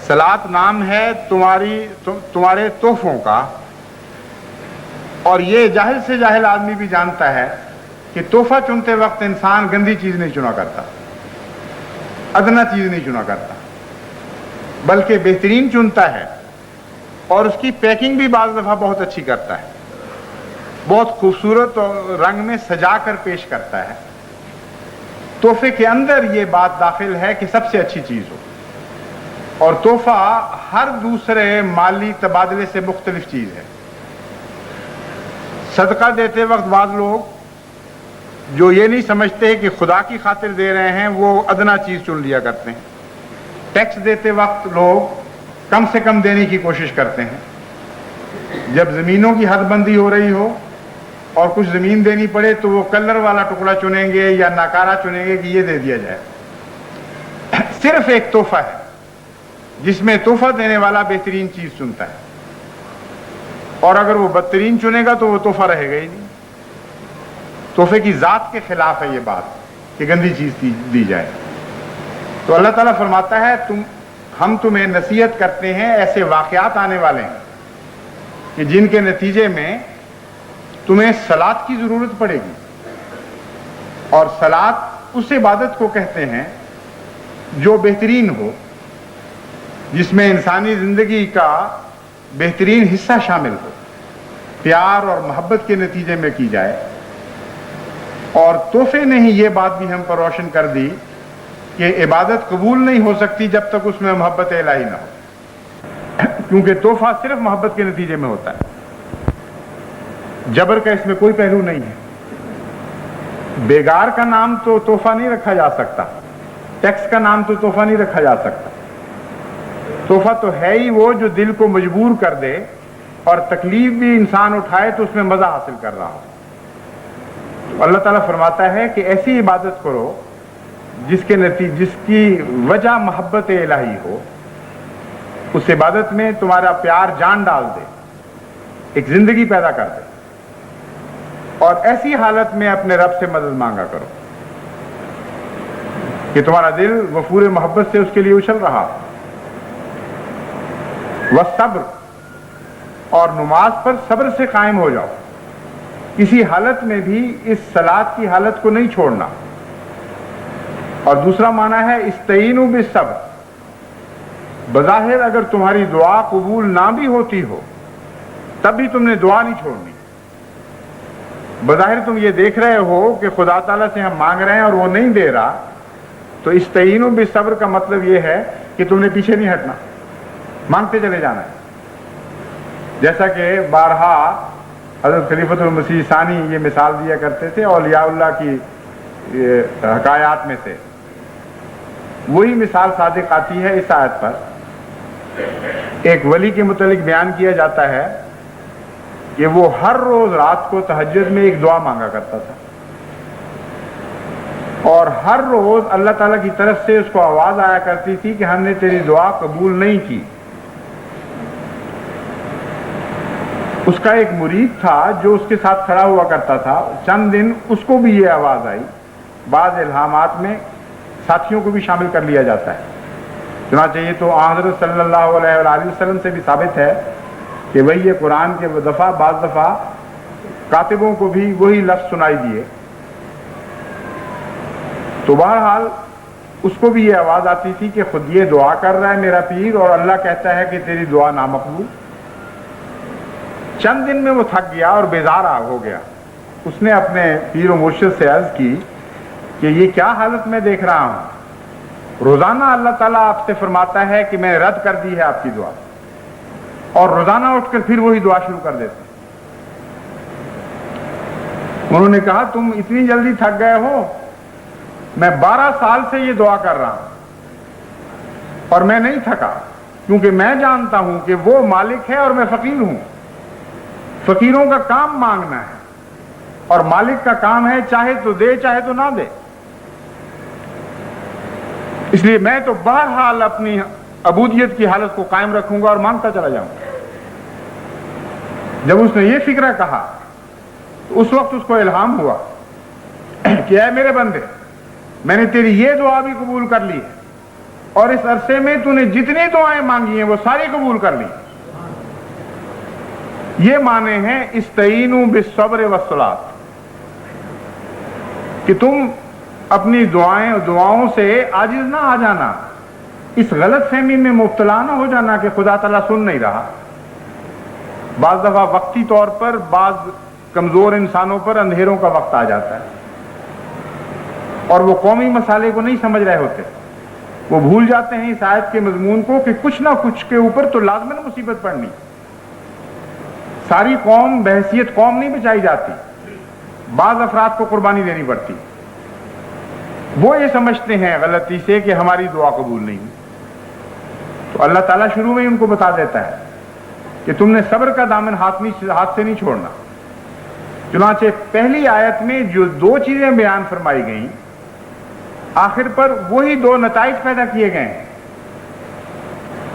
صلاۃ نام ہے تمہارے تحفوں کا، اور یہ جاہل سے جاہل آدمی بھی جانتا ہے کہ تحفہ چنتے وقت انسان گندی چیز نہیں چنا کرتا، ادنا چیز نہیں چنا کرتا، بلکہ بہترین چنتا ہے، اور اس کی پیکنگ بھی بعض دفعہ بہت اچھی کرتا ہے، بہت خوبصورت رنگ میں سجا کر پیش کرتا ہے۔ تحفے کے اندر یہ بات داخل ہے کہ سب سے اچھی چیز ہو، اور تحفہ ہر دوسرے مالی تبادلے سے مختلف چیز ہے۔ صدقہ دیتے وقت بعض لوگ جو یہ نہیں سمجھتے کہ خدا کی خاطر دے رہے ہیں وہ ادنا چیز چن لیا کرتے ہیں. ٹیکس دیتے وقت لوگ کم سے کم دینے کی کوشش کرتے ہیں. جب زمینوں کی حد بندی ہو رہی ہو اور کچھ زمین دینی پڑے تو وہ کلر والا ٹکڑا چنیں گے یا ناکارہ چنیں گے کہ یہ دے دیا جائے. صرف ایک تحفہ ہے جس میں تحفہ دینے والا بہترین چیز چنتا ہے، اور اگر وہ بدترین چنے گا تو وہ تحفہ رہے گا ہی نہیں. تحفے کی ذات کے خلاف ہے یہ بات کہ گندی چیز دی جائے. تو اللہ تعالیٰ فرماتا ہے ہم تمہیں نصیحت کرتے ہیں، ایسے واقعات آنے والے ہیں کہ جن کے نتیجے میں تمہیں صلاۃ کی ضرورت پڑے گی. اور صلاۃ اس عبادت کو کہتے ہیں جو بہترین ہو، جس میں انسانی زندگی کا بہترین حصہ شامل ہو، پیار اور محبت کے نتیجے میں کی جائے. اور تحفے نے ہی یہ بات بھی ہم پر روشن کر دی کہ عبادت قبول نہیں ہو سکتی جب تک اس میں محبت الہی نہ ہو، کیونکہ تحفہ صرف محبت کے نتیجے میں ہوتا ہے. جبر کا اس میں کوئی پہلو نہیں ہے. بیگار کا نام تو تحفہ نہیں رکھا جا سکتا، ٹیکس کا نام تو تحفہ نہیں رکھا جا سکتا. تحفہ تو ہے ہی وہ جو دل کو مجبور کر دے اور تکلیف بھی انسان اٹھائے تو اس میں مزہ حاصل کر رہا ہو. تو اللہ تعالیٰ فرماتا ہے کہ ایسی عبادت کرو جس کی وجہ محبت الہی ہو. اس عبادت میں تمہارا پیار جان ڈال دے، ایک زندگی پیدا کر دے. اور ایسی حالت میں اپنے رب سے مدد مانگا کرو کہ تمہارا دل غفور محبت سے اس کے لیے اچھل رہا. والصبر، اور نماز پر صبر سے قائم ہو جاؤ. کسی حالت میں بھی اس صلاۃ کی حالت کو نہیں چھوڑنا. اور دوسرا معنی ہے استعینوا بالصبر. بظاہر اگر تمہاری دعا قبول نہ بھی ہوتی ہو تب بھی تم نے دعا نہیں چھوڑنی. بظاہر تم یہ دیکھ رہے ہو کہ خدا تعالیٰ سے ہم مانگ رہے ہیں اور وہ نہیں دے رہا، تو استعینوا بالصبر کا مطلب یہ ہے کہ تم نے پیچھے نہیں ہٹنا، مانگتے چلے جانا ہے. جیسا کہ بارہا حضرت خلیفۃ المسیح ثانی یہ مثال دیا کرتے تھے اولیاء اللہ کی حکایات میں سے. وہی مثال صادق آتی ہے اس آیت پر. ایک ولی کے متعلق بیان کیا جاتا ہے کہ وہ ہر روز رات کو تہجد میں ایک دعا مانگا کرتا تھا، اور ہر روز اللہ تعالیٰ کی طرف سے اس کو آواز آیا کرتی تھی کہ ہم نے تیری دعا قبول نہیں کی. اس کا ایک مرید تھا جو اس کے ساتھ کھڑا ہوا کرتا تھا. چند دن اس کو بھی یہ آواز آئی. بعض الہامات میں ساتھیوں کو بھی شامل کر لیا جاتا ہے. چنانچہ یہ تو حضرت صلی اللہ علیہ وآلہ وسلم سے بھی ثابت ہے کہ وہی یہ قرآن کے بعض دفعہ کاتبوں کو بھی وہی لفظ سنائی دیے. تو بہرحال اس کو بھی یہ آواز آتی تھی کہ خود یہ دعا کر رہا ہے میرا پیر اور اللہ کہتا ہے کہ تیری دعا نامقبول. چند دن میں وہ تھک گیا اور بیزار ہو گیا. اس نے اپنے پیر و مرشد سے عرض کی کہ یہ کیا حالت میں دیکھ رہا ہوں. روزانہ اللہ تعالیٰ آپ سے فرماتا ہے کہ میں نے رد کر دی ہے آپ کی دعا، اور روزانہ اٹھ کر پھر وہی دعا شروع کر دیتے. انہوں نے کہا تم اتنی جلدی تھک گئے ہو، میں 12 سال سے یہ دعا کر رہا ہوں اور میں نہیں تھکا، کیونکہ میں جانتا ہوں کہ وہ مالک ہے اور میں فقیر ہوں. فقیروں کا کام مانگنا ہے اور مالک کا کام ہے چاہے تو دے چاہے تو نہ دے. اس لیے میں تو بہرحال اپنی عبودیت کی حالت کو قائم رکھوں گا اور مانگتا چلا جاؤں گا. جب اس نے یہ فکرہ کہا تو اس وقت اس کو الہام ہوا کہ اے میرے بندے، میں نے تیری یہ دعا بھی قبول کر لی ہے اور اس عرصے میں تو نے جتنی دعائیں مانگی ہیں وہ ساری قبول کر لی. یہ معنی ہیں استعینوا بالصبر والصلاۃ، کہ تم اپنی دعاؤں سے عاجز نہ آ جانا، اس غلط فہمی میں مبتلا نہ ہو جانا کہ خدا تعالیٰ سن نہیں رہا. بعض دفعہ وقتی طور پر بعض کمزور انسانوں پر اندھیروں کا وقت آ جاتا ہے اور وہ قومی مسئلے کو نہیں سمجھ رہے ہوتے. وہ بھول جاتے ہیں اس آیت کے مضمون کو کہ کچھ نہ کچھ کے اوپر تو لازماً مصیبت پڑنی. ساری قوم بحیثیت قوم نہیں بچائی جاتی، بعض افراد کو قربانی دینی پڑتی. وہ یہ سمجھتے ہیں غلطی سے کہ ہماری دعا قبول نہیں، تو اللہ تعالیٰ شروع میں ہی ان کو بتا دیتا ہے کہ تم نے صبر کا دامن ہاتھ سے نہیں چھوڑنا. چنانچہ پہلی آیت میں جو 2 چیزیں بیان فرمائی گئیں، آخر پر وہی 2 نتائج پیدا کیے گئے ہیں.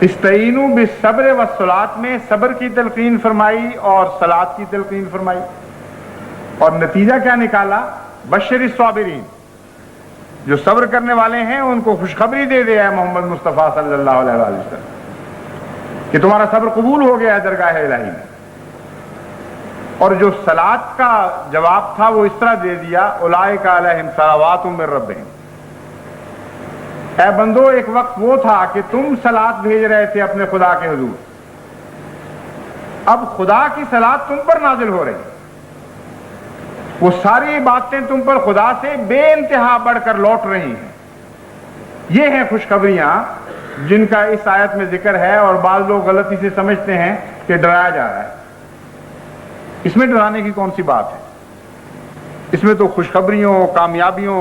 استعینوا بالصبر والصلاۃ میں صبر کی تلقین فرمائی اور صلاۃ کی تلقین فرمائی، اور نتیجہ کیا نکالا؟ بشر الصابرین، جو صبر کرنے والے ہیں ان کو خوشخبری دے دیا ہے محمد مصطفیٰ صلی اللہ علیہ وسلم کہ تمہارا صبر قبول ہو گیا ہے درگاہ الہی میں. اور جو صلاۃ کا جواب تھا وہ اس طرح دے دیا، اولئک علیہم صلوات من ربہم. اے بندو، ایک وقت وہ تھا کہ تم صلاۃ بھیج رہے تھے اپنے خدا کے حضور، اب خدا کی صلاۃ تم پر نازل ہو رہی، وہ ساری باتیں تم پر خدا سے بے انتہا بڑھ کر لوٹ رہی ہیں. یہ ہیں خوشخبریاں جن کا اس آیت میں ذکر ہے، اور بعض لوگ غلطی سے سمجھتے ہیں کہ ڈرایا جا رہا ہے. اس میں ڈرانے کی کون سی بات ہے؟ اس میں تو خوشخبریوں، کامیابیوں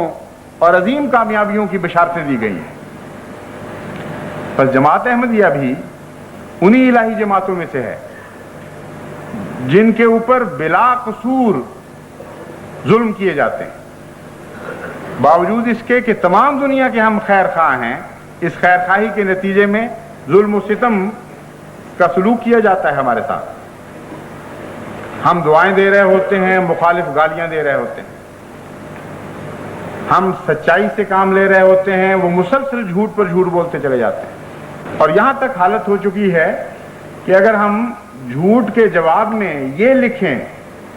اور عظیم کامیابیوں کی بشارتیں دی گئی ہیں. بس جماعت احمدیہ بھی انہی الہی جماعتوں میں سے ہے جن کے اوپر بلا قصور ظلم کیے جاتے ہیں، باوجود اس کے کہ تمام دنیا کے ہم خیر خواہ ہیں. اس خیر خواہی کے نتیجے میں ظلم و ستم کا سلوک کیا جاتا ہے ہمارے ساتھ. ہم دعائیں دے رہے ہوتے ہیں، مخالف گالیاں دے رہے ہوتے ہیں. ہم سچائی سے کام لے رہے ہوتے ہیں، وہ مسلسل جھوٹ پر جھوٹ بولتے چلے جاتے ہیں. اور یہاں تک حالت ہو چکی ہے کہ اگر ہم جھوٹ کے جواب میں یہ لکھیں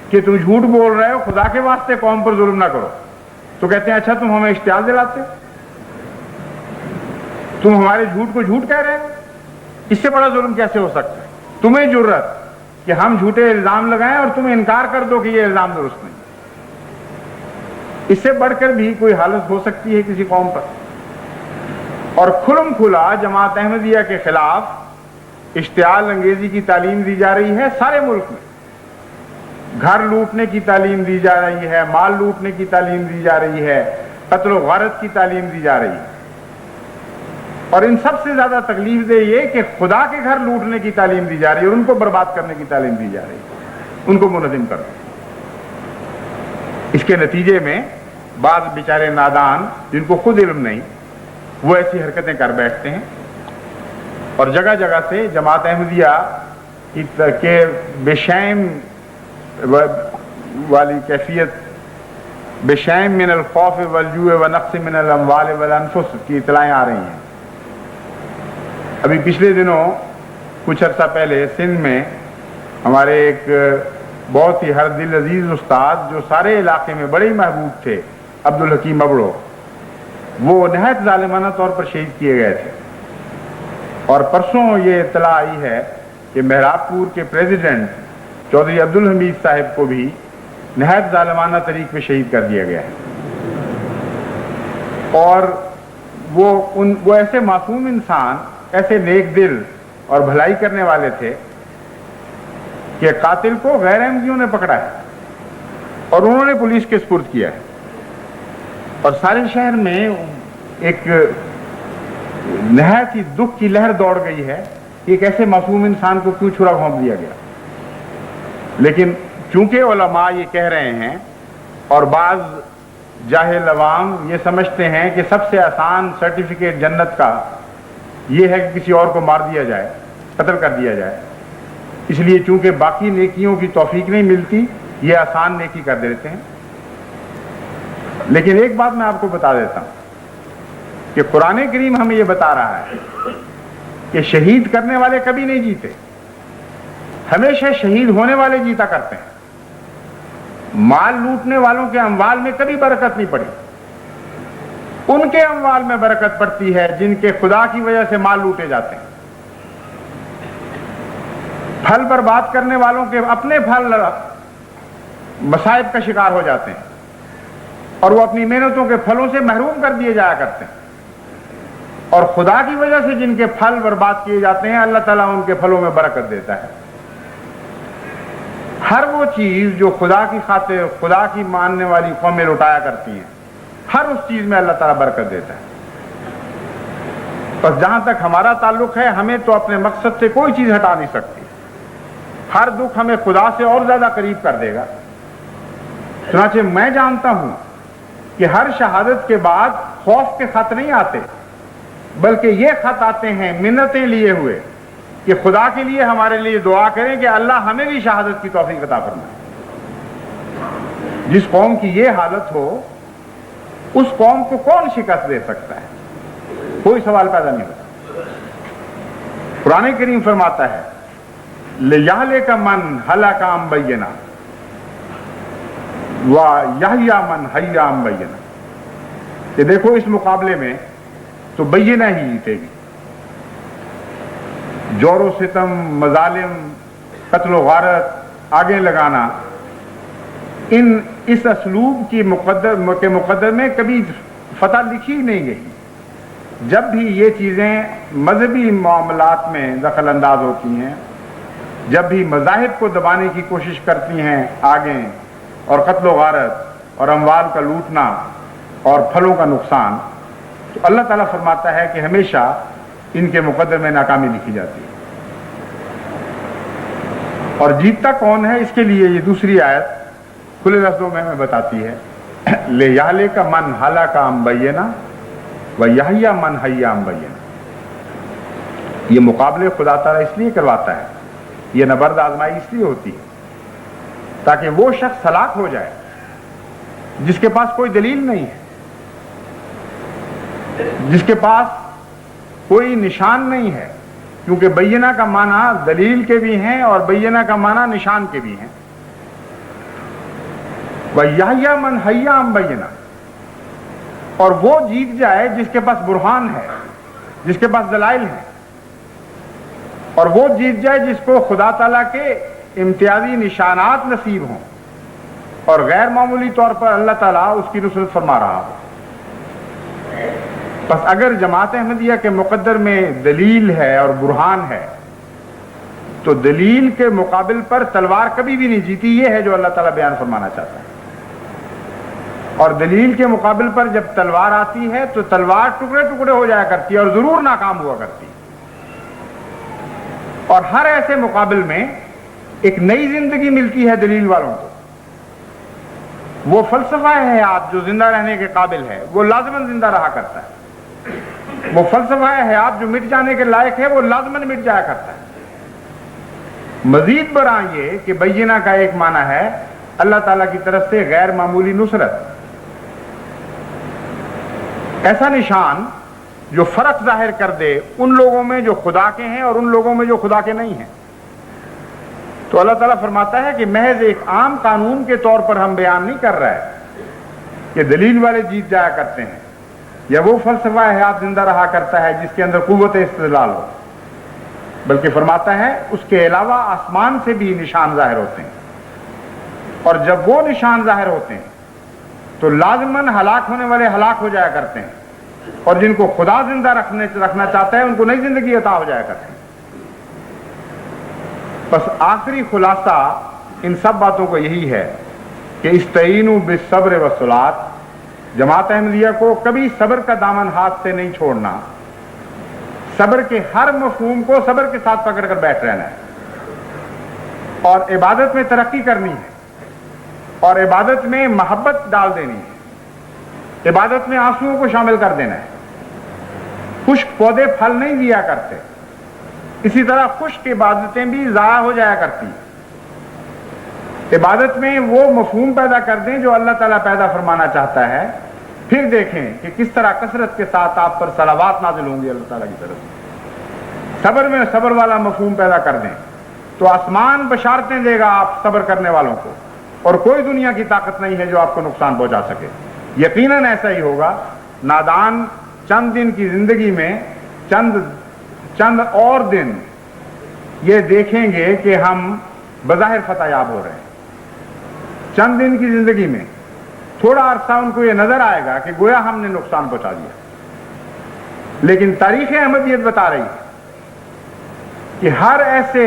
کہ تم جھوٹ بول رہے ہو، خدا کے واسطے قوم پر ظلم نہ کرو، تو کہتے ہیں اچھا تم ہمیں اشتعال دلاتے، تم ہمارے جھوٹ کو جھوٹ کہہ رہے ہو، اس سے بڑا ظلم کیسے ہو سکتا ہے؟ تمہیں جرت کہ ہم جھوٹے الزام لگائیں اور تم انکار کر دو کہ یہ الزام درست نہیں. اس سے بڑھ کر بھی کوئی حالت ہو سکتی ہے کسی قوم پر؟ اور کھلم کھلا جماعت احمدیہ کے خلاف اشتعال انگیزی کی تعلیم دی جا رہی ہے سارے ملک میں. گھر لوٹنے کی تعلیم دی جا رہی ہے، مال لوٹنے کی تعلیم دی جا رہی ہے، قتل و غارت کی تعلیم دی جا رہی ہے. اور ان سب سے زیادہ تکلیف دہ یہ کہ خدا کے گھر لوٹنے کی تعلیم دی جا رہی ہے اور ان کو برباد کرنے کی تعلیم دی جا رہی ہے، ان کو منہدم کر دو. اس کے نتیجے میں بعض بیچارے نادان جن کو خود علم نہیں، وہ ایسی حرکتیں کر بیٹھتے ہیں اور جگہ جگہ سے جماعت احمدیہ کے بے شیم والی کیفیت، بے شیم من الخوف والجوع ونقص من الاموال والانفس کی اطلاعیں آ رہی ہیں. ابھی پچھلے دنوں کچھ عرصہ پہلے سندھ میں ہمارے ایک بہت ہی ہر دل عزیز استاد جو سارے علاقے میں بڑے ہی محبوب تھے، عبدالحکیم ابڑو، وہ نہایت ظالمانہ طور پر شہید کیے گئے تھے. اور پرسوں یہ اطلاع آئی ہے کہ مہراب پور کے پریزیڈنٹ چودھری عبدالحمید صاحب کو بھی نہایت ظالمانہ طریق پہ شہید کر دیا گیا ہے. اور وہ ایسے معصوم انسان، ایسے نیک دل اور بھلائی کرنے والے تھے کہ قاتل کو غیر احمدیوں نے پکڑا ہے اور انہوں نے پولیس کے سپرد کیا ہے. اور سارے شہر میں ایک نہایت ہی دکھ کی لہر دوڑ گئی ہے کہ ایک ایسے معصوم انسان کو کیوں چھرا گھونپ دیا گیا. لیکن چونکہ علماء یہ کہہ رہے ہیں اور بعض جاہل عوام یہ سمجھتے ہیں کہ سب سے آسان سرٹیفکیٹ جنت کا یہ ہے کہ کسی اور کو مار دیا جائے، قتل کر دیا جائے، اس لیے چونکہ باقی نیکیوں کی توفیق نہیں ملتی یہ آسان نیکی کر دیتے ہیں. لیکن ایک بات میں آپ کو بتا دیتا ہوں کہ قرآن کریم ہمیں یہ بتا رہا ہے کہ شہید کرنے والے کبھی نہیں جیتے، ہمیشہ شہید ہونے والے جیتا کرتے ہیں. مال لوٹنے والوں کے اموال میں کبھی برکت نہیں پڑی، ان کے اموال میں برکت پڑتی ہے جن کے خدا کی وجہ سے مال لوٹے جاتے ہیں. پھل برباد کرنے والوں کے اپنے پھل مصائب کا شکار ہو جاتے ہیں اور وہ اپنی محنتوں کے پھلوں سے محروم کر دیے جایا کرتے ہیں. اور خدا کی وجہ سے جن کے پھل برباد کیے جاتے ہیں اللہ تعالیٰ ان کے پھلوں میں برکت دیتا ہے. ہر وہ چیز جو خدا کی خاطر خدا کی ماننے والی قومیں لوٹایا کرتی ہیں، ہر اس چیز میں اللہ تعالیٰ برکت دیتا ہے۔ بس جہاں تک ہمارا تعلق ہے، ہمیں تو اپنے مقصد سے کوئی چیز ہٹا نہیں سکتی۔ ہر دکھ ہمیں خدا سے اور زیادہ قریب کر دے گا۔ چنانچہ میں جانتا ہوں کہ ہر شہادت کے بعد خوف کے خط نہیں آتے، بلکہ یہ خط آتے ہیں منتیں لیے ہوئے کہ خدا کے لیے ہمارے لیے دعا کریں کہ اللہ ہمیں بھی شہادت کی توفیق عطا فرمائے۔ جس قوم کی یہ حالت ہو، اس قوم کو کون شکست دے سکتا ہے؟ کوئی سوال پیدا نہیں ہوتا۔ قرآن کریم فرماتا ہے لِيَهْلِكَ مَنْ هَلَكَ عَنْ بَيِّنَةٍ وَيَحْيَىٰ مَنْ حَيَّ عَنْ بَيِّنَةٍ، کہ دیکھو اس مقابلے میں تو بینہ ہی جیتے گی۔ جور و ستم، مظالم، قتل و غارت آگے لگانا، اس اسلوب کے مقدر میں کبھی فتح لکھی نہیں گئی۔ جب بھی یہ چیزیں مذہبی معاملات میں دخل انداز ہوتی ہیں، جب بھی مذاہب کو دبانے کی کوشش کرتی ہیں آگے، اور قتل و غارت اور اموال کا لوٹنا اور پھلوں کا نقصان، تو اللہ تعالیٰ فرماتا ہے کہ ہمیشہ ان کے مقدر میں ناکامی لکھی جاتی ہے۔ اور جیتتا کون ہے، اس کے لیے یہ دوسری آیت کھلے لفظوں میں بتاتی ہے لِيَهْلِكَ مَنْ هَلَكَ عَنْ بَيِّنَةٍ وَيَحْيَىٰ مَنْ حَيَّ عَنْ بَيِّنَةٍ۔ یہ مقابلے خدا تعالیٰ اس لیے کرواتا ہے، یہ نبرد آزمائی اس لیے ہوتی ہے تاکہ وہ شخص ہلاک ہو جائے جس کے پاس کوئی دلیل نہیں ہے، جس کے پاس کوئی نشان نہیں ہے، کیونکہ بینہ کا معنی دلیل کے بھی ہیں اور بینہ کا معنی نشان کے بھی ہیں۔ وَيَحْيَىٰ مَنْ حَيَّ عَنْ بَيِّنَةٍ، اور وہ جیت جائے جس کے پاس برہان ہے، جس کے پاس دلائل ہیں، اور وہ جیت جائے جس کو خدا تعالیٰ کے امتیازی نشانات نصیب ہوں اور غیر معمولی طور پر اللہ تعالیٰ اس کی نصرت فرما رہا ہو۔ بس اگر جماعت احمدیہ کے مقدر میں دلیل ہے اور برہان ہے، تو دلیل کے مقابل پر تلوار کبھی بھی نہیں جیتی۔ یہ ہے جو اللہ تعالیٰ بیان فرمانا چاہتا ہے۔ اور دلیل کے مقابل پر جب تلوار آتی ہے تو تلوار ٹکڑے ٹکڑے ہو جایا کرتی ہے اور ضرور ناکام ہوا کرتی ہے۔ اور ہر ایسے مقابل میں ایک نئی زندگی ملتی ہے دلیل والوں کو۔ وہ فلسفہ حیات جو زندہ رہنے کے قابل ہے، وہ لازماً زندہ رہا کرتا ہے۔ وہ فلسفہ حیات جو مٹ جانے کے لائق ہے، وہ لازماً مٹ جایا کرتا ہے۔ مزید برآں یہ کہ بینہ کا ایک معنی ہے اللہ تعالیٰ کی طرف سے غیر معمولی نصرت، ایسا نشان جو فرق ظاہر کر دے ان لوگوں میں جو خدا کے ہیں اور ان لوگوں میں جو خدا کے نہیں ہیں۔ تو اللہ تعالیٰ فرماتا ہے کہ محض ایک عام قانون کے طور پر ہم بیان نہیں کر رہے کہ دلیل والے جیت جایا کرتے ہیں یا وہ فلسفہ حیات زندہ رہا کرتا ہے جس کے اندر قوت استدلال ہو، بلکہ فرماتا ہے اس کے علاوہ آسمان سے بھی نشان ظاہر ہوتے ہیں، اور جب وہ نشان ظاہر ہوتے ہیں تو لازماً ہلاک ہونے والے ہلاک ہو جایا کرتے ہیں، اور جن کو خدا زندہ رکھنا چاہتا ہے ان کو نئی زندگی عطا ہو جایا کرتی ہے۔ بس آخری خلاصہ ان سب باتوں کو یہی ہے کہ استعینوا بالصبر والصلاۃ، جماعت احمدیہ کو کبھی صبر کا دامن ہاتھ سے نہیں چھوڑنا، صبر کے ہر مفہوم کو صبر کے ساتھ پکڑ کر بیٹھ رہنا ہے، اور عبادت میں ترقی کرنی ہے، اور عبادت میں محبت ڈال دینی ہے، عبادت میں آنسوؤں کو شامل کر دینا ہے۔ خشک پودے پھل نہیں دیا کرتے، اسی طرح خشک عبادتیں بھی ضائع ہو جایا کرتی۔ عبادت میں وہ مفہوم پیدا کر دیں جو اللہ تعالیٰ پیدا فرمانا چاہتا ہے، پھر دیکھیں کہ کس طرح کثرت کے ساتھ آپ پر صلوات نازل ہوں گی اللہ تعالیٰ کی طرف سے۔ صبر میں صبر والا مفہوم پیدا کر دیں تو آسمان بشارتیں دے گا آپ صبر کرنے والوں کو، اور کوئی دنیا کی طاقت نہیں ہے جو آپ کو نقصان پہنچا سکے۔ یقیناً ایسا ہی ہوگا۔ نادان چند دن کی زندگی میں چند اور دن یہ دیکھیں گے کہ ہم بظاہر فتح یاب ہو رہے ہیں۔ چند دن کی زندگی میں تھوڑا عرصہ ان کو یہ نظر آئے گا کہ گویا ہم نے نقصان پہنچا دیا، لیکن تاریخ احمدیت بتا رہی ہے کہ ہر ایسے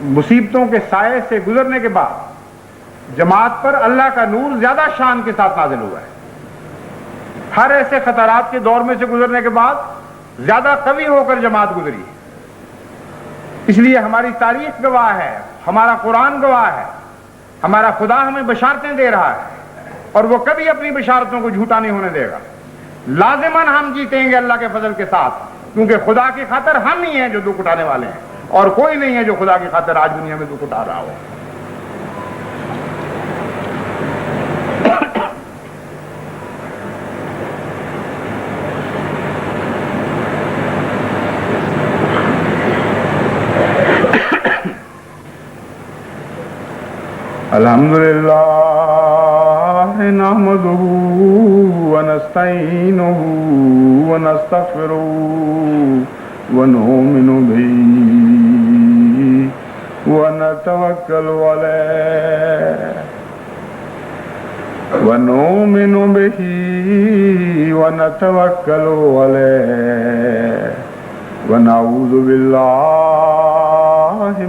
مصیبتوں کے سائے سے گزرنے کے بعد جماعت پر اللہ کا نور زیادہ شان کے ساتھ نازل ہوا ہے. ہر ایسے خطرات کے دور میں سے گزرنے کے بعد زیادہ قوی ہو کر جماعت گزری. اس لیے ہماری تاریخ گواہ ہے, ہمارا قرآن گواہ ہے, ہمارا خدا ہمیں بشارتیں دے رہا ہے اور وہ کبھی اپنی بشارتوں کو جھوٹا نہیں ہونے دے گا. لازماً ہم جیتیں گے اللہ کے فضل کے ساتھ, کیونکہ خدا کی خاطر ہم ہی ہیں جو دکھ اٹھانے والے ہیں, اور کوئی نہیں ہے جو خدا کی خاطر آج دنیا میں دکھ اٹھا رہا ہو. الحمدللہ نحمدہ ونستعینہ ونستغفرہ ونؤمن بہ ونتوکل علیہ ونعوذ باللہ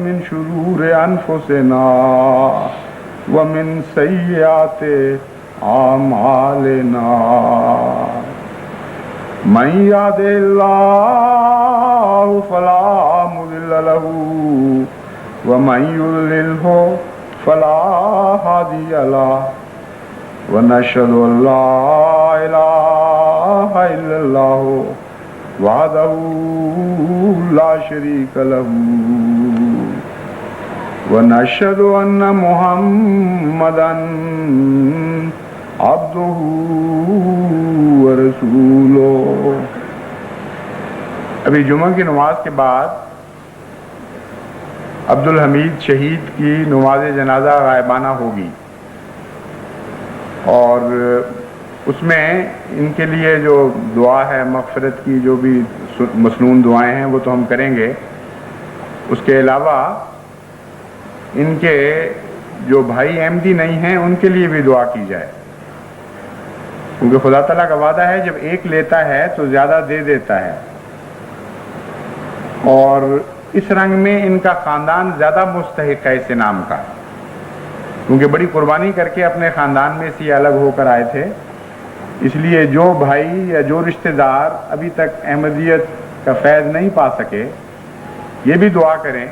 من شرور انفسنا ومن سیئات اعمالنا من یهد اللہ فلا مضل له ومن یضللہ فلا ہادی له ونشهد ان لا الہ الا اللہ وحدہ لا شریک له ونشهد ان محمدا عبده ورسولہ. ابھی جمعہ کی نماز کے بعد عبدالحمید شہید کی نماز جنازہ غائبانہ ہوگی, اور اس میں ان کے لیے جو دعا ہے مغفرت کی, جو بھی مسنون دعائیں ہیں وہ تو ہم کریں گے. اس کے علاوہ ان کے جو بھائی احمدی نہیں ہیں ان کے لیے بھی دعا کی جائے, کیونکہ خدا تعالیٰ کا وعدہ ہے جب ایک لیتا ہے تو زیادہ دے دیتا ہے, اور اس رنگ میں ان کا خاندان زیادہ مستحق ہے اس انعام کا, کیونکہ بڑی قربانی کر کے اپنے خاندان میں سے الگ ہو کر آئے تھے. اس لیے جو بھائی یا جو رشتہ دار ابھی تک احمدیت کا فیض نہیں پا سکے, یہ بھی دعا کریں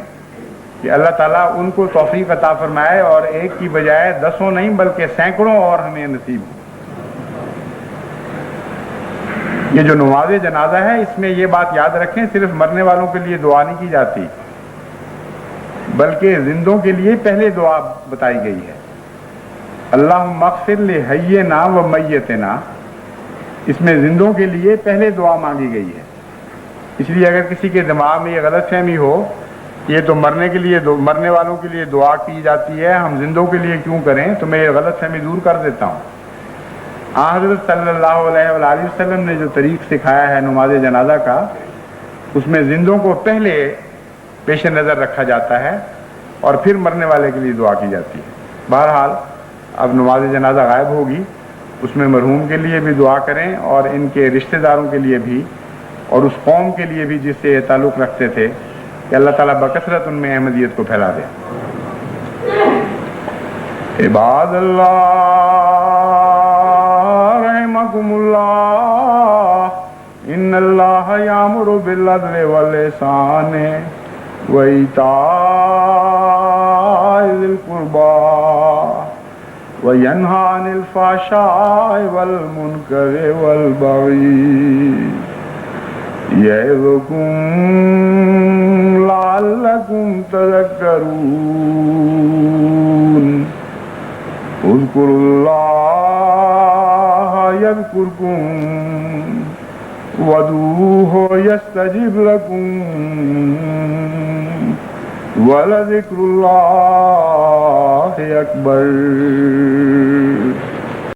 کہ اللہ تعالیٰ ان کو توفیق عطا فرمائے اور ایک کی بجائے دسوں نہیں بلکہ سینکڑوں اور ہمیں نصیب ہو. یہ جو نماز جنازہ ہے اس میں یہ بات یاد رکھیں, صرف مرنے والوں کے لیے دعا نہیں کی جاتی بلکہ زندوں کے لیے پہلے دعا بتائی گئی ہے. اللہم اغفر لحینا و میتنا, اس میں زندوں کے لیے پہلے دعا مانگی گئی ہے. اس لیے اگر کسی کے دماغ میں یہ غلط فہمی ہو یہ تو مرنے والوں کے لیے دعا کی جاتی ہے, ہم زندوں کے لیے کیوں کریں, تو میں یہ غلط فہمی دور کر دیتا ہوں. حضرت صلی اللہ علیہ وآلہ وسلم نے جو طریق سکھایا ہے نماز جنازہ کا, اس میں زندوں کو پہلے پیش نظر رکھا جاتا ہے اور پھر مرنے والے کے لیے دعا کی جاتی ہے. بہرحال اب نماز جنازہ غائب ہوگی, اس میں مرحوم کے لیے بھی دعا کریں اور ان کے رشتہ داروں کے لیے بھی, اور اس قوم کے لیے بھی جس سے یہ تعلق رکھتے تھے, کہ اللہ تعالیٰ بکثرت ان میں احمدیت کو پھیلا دے. عباد اللہ رحمکم اللہ, ان اللہ یامر بالعدل والاحسان وایتاء ذی القربى وینہی عن الفحشاء والمنکر والبغی یعظکم لعلکم تذکرون. اذکروا اللہ یذکرکم وادعوہ یستجب لکم ولذکر اللہ اکبر.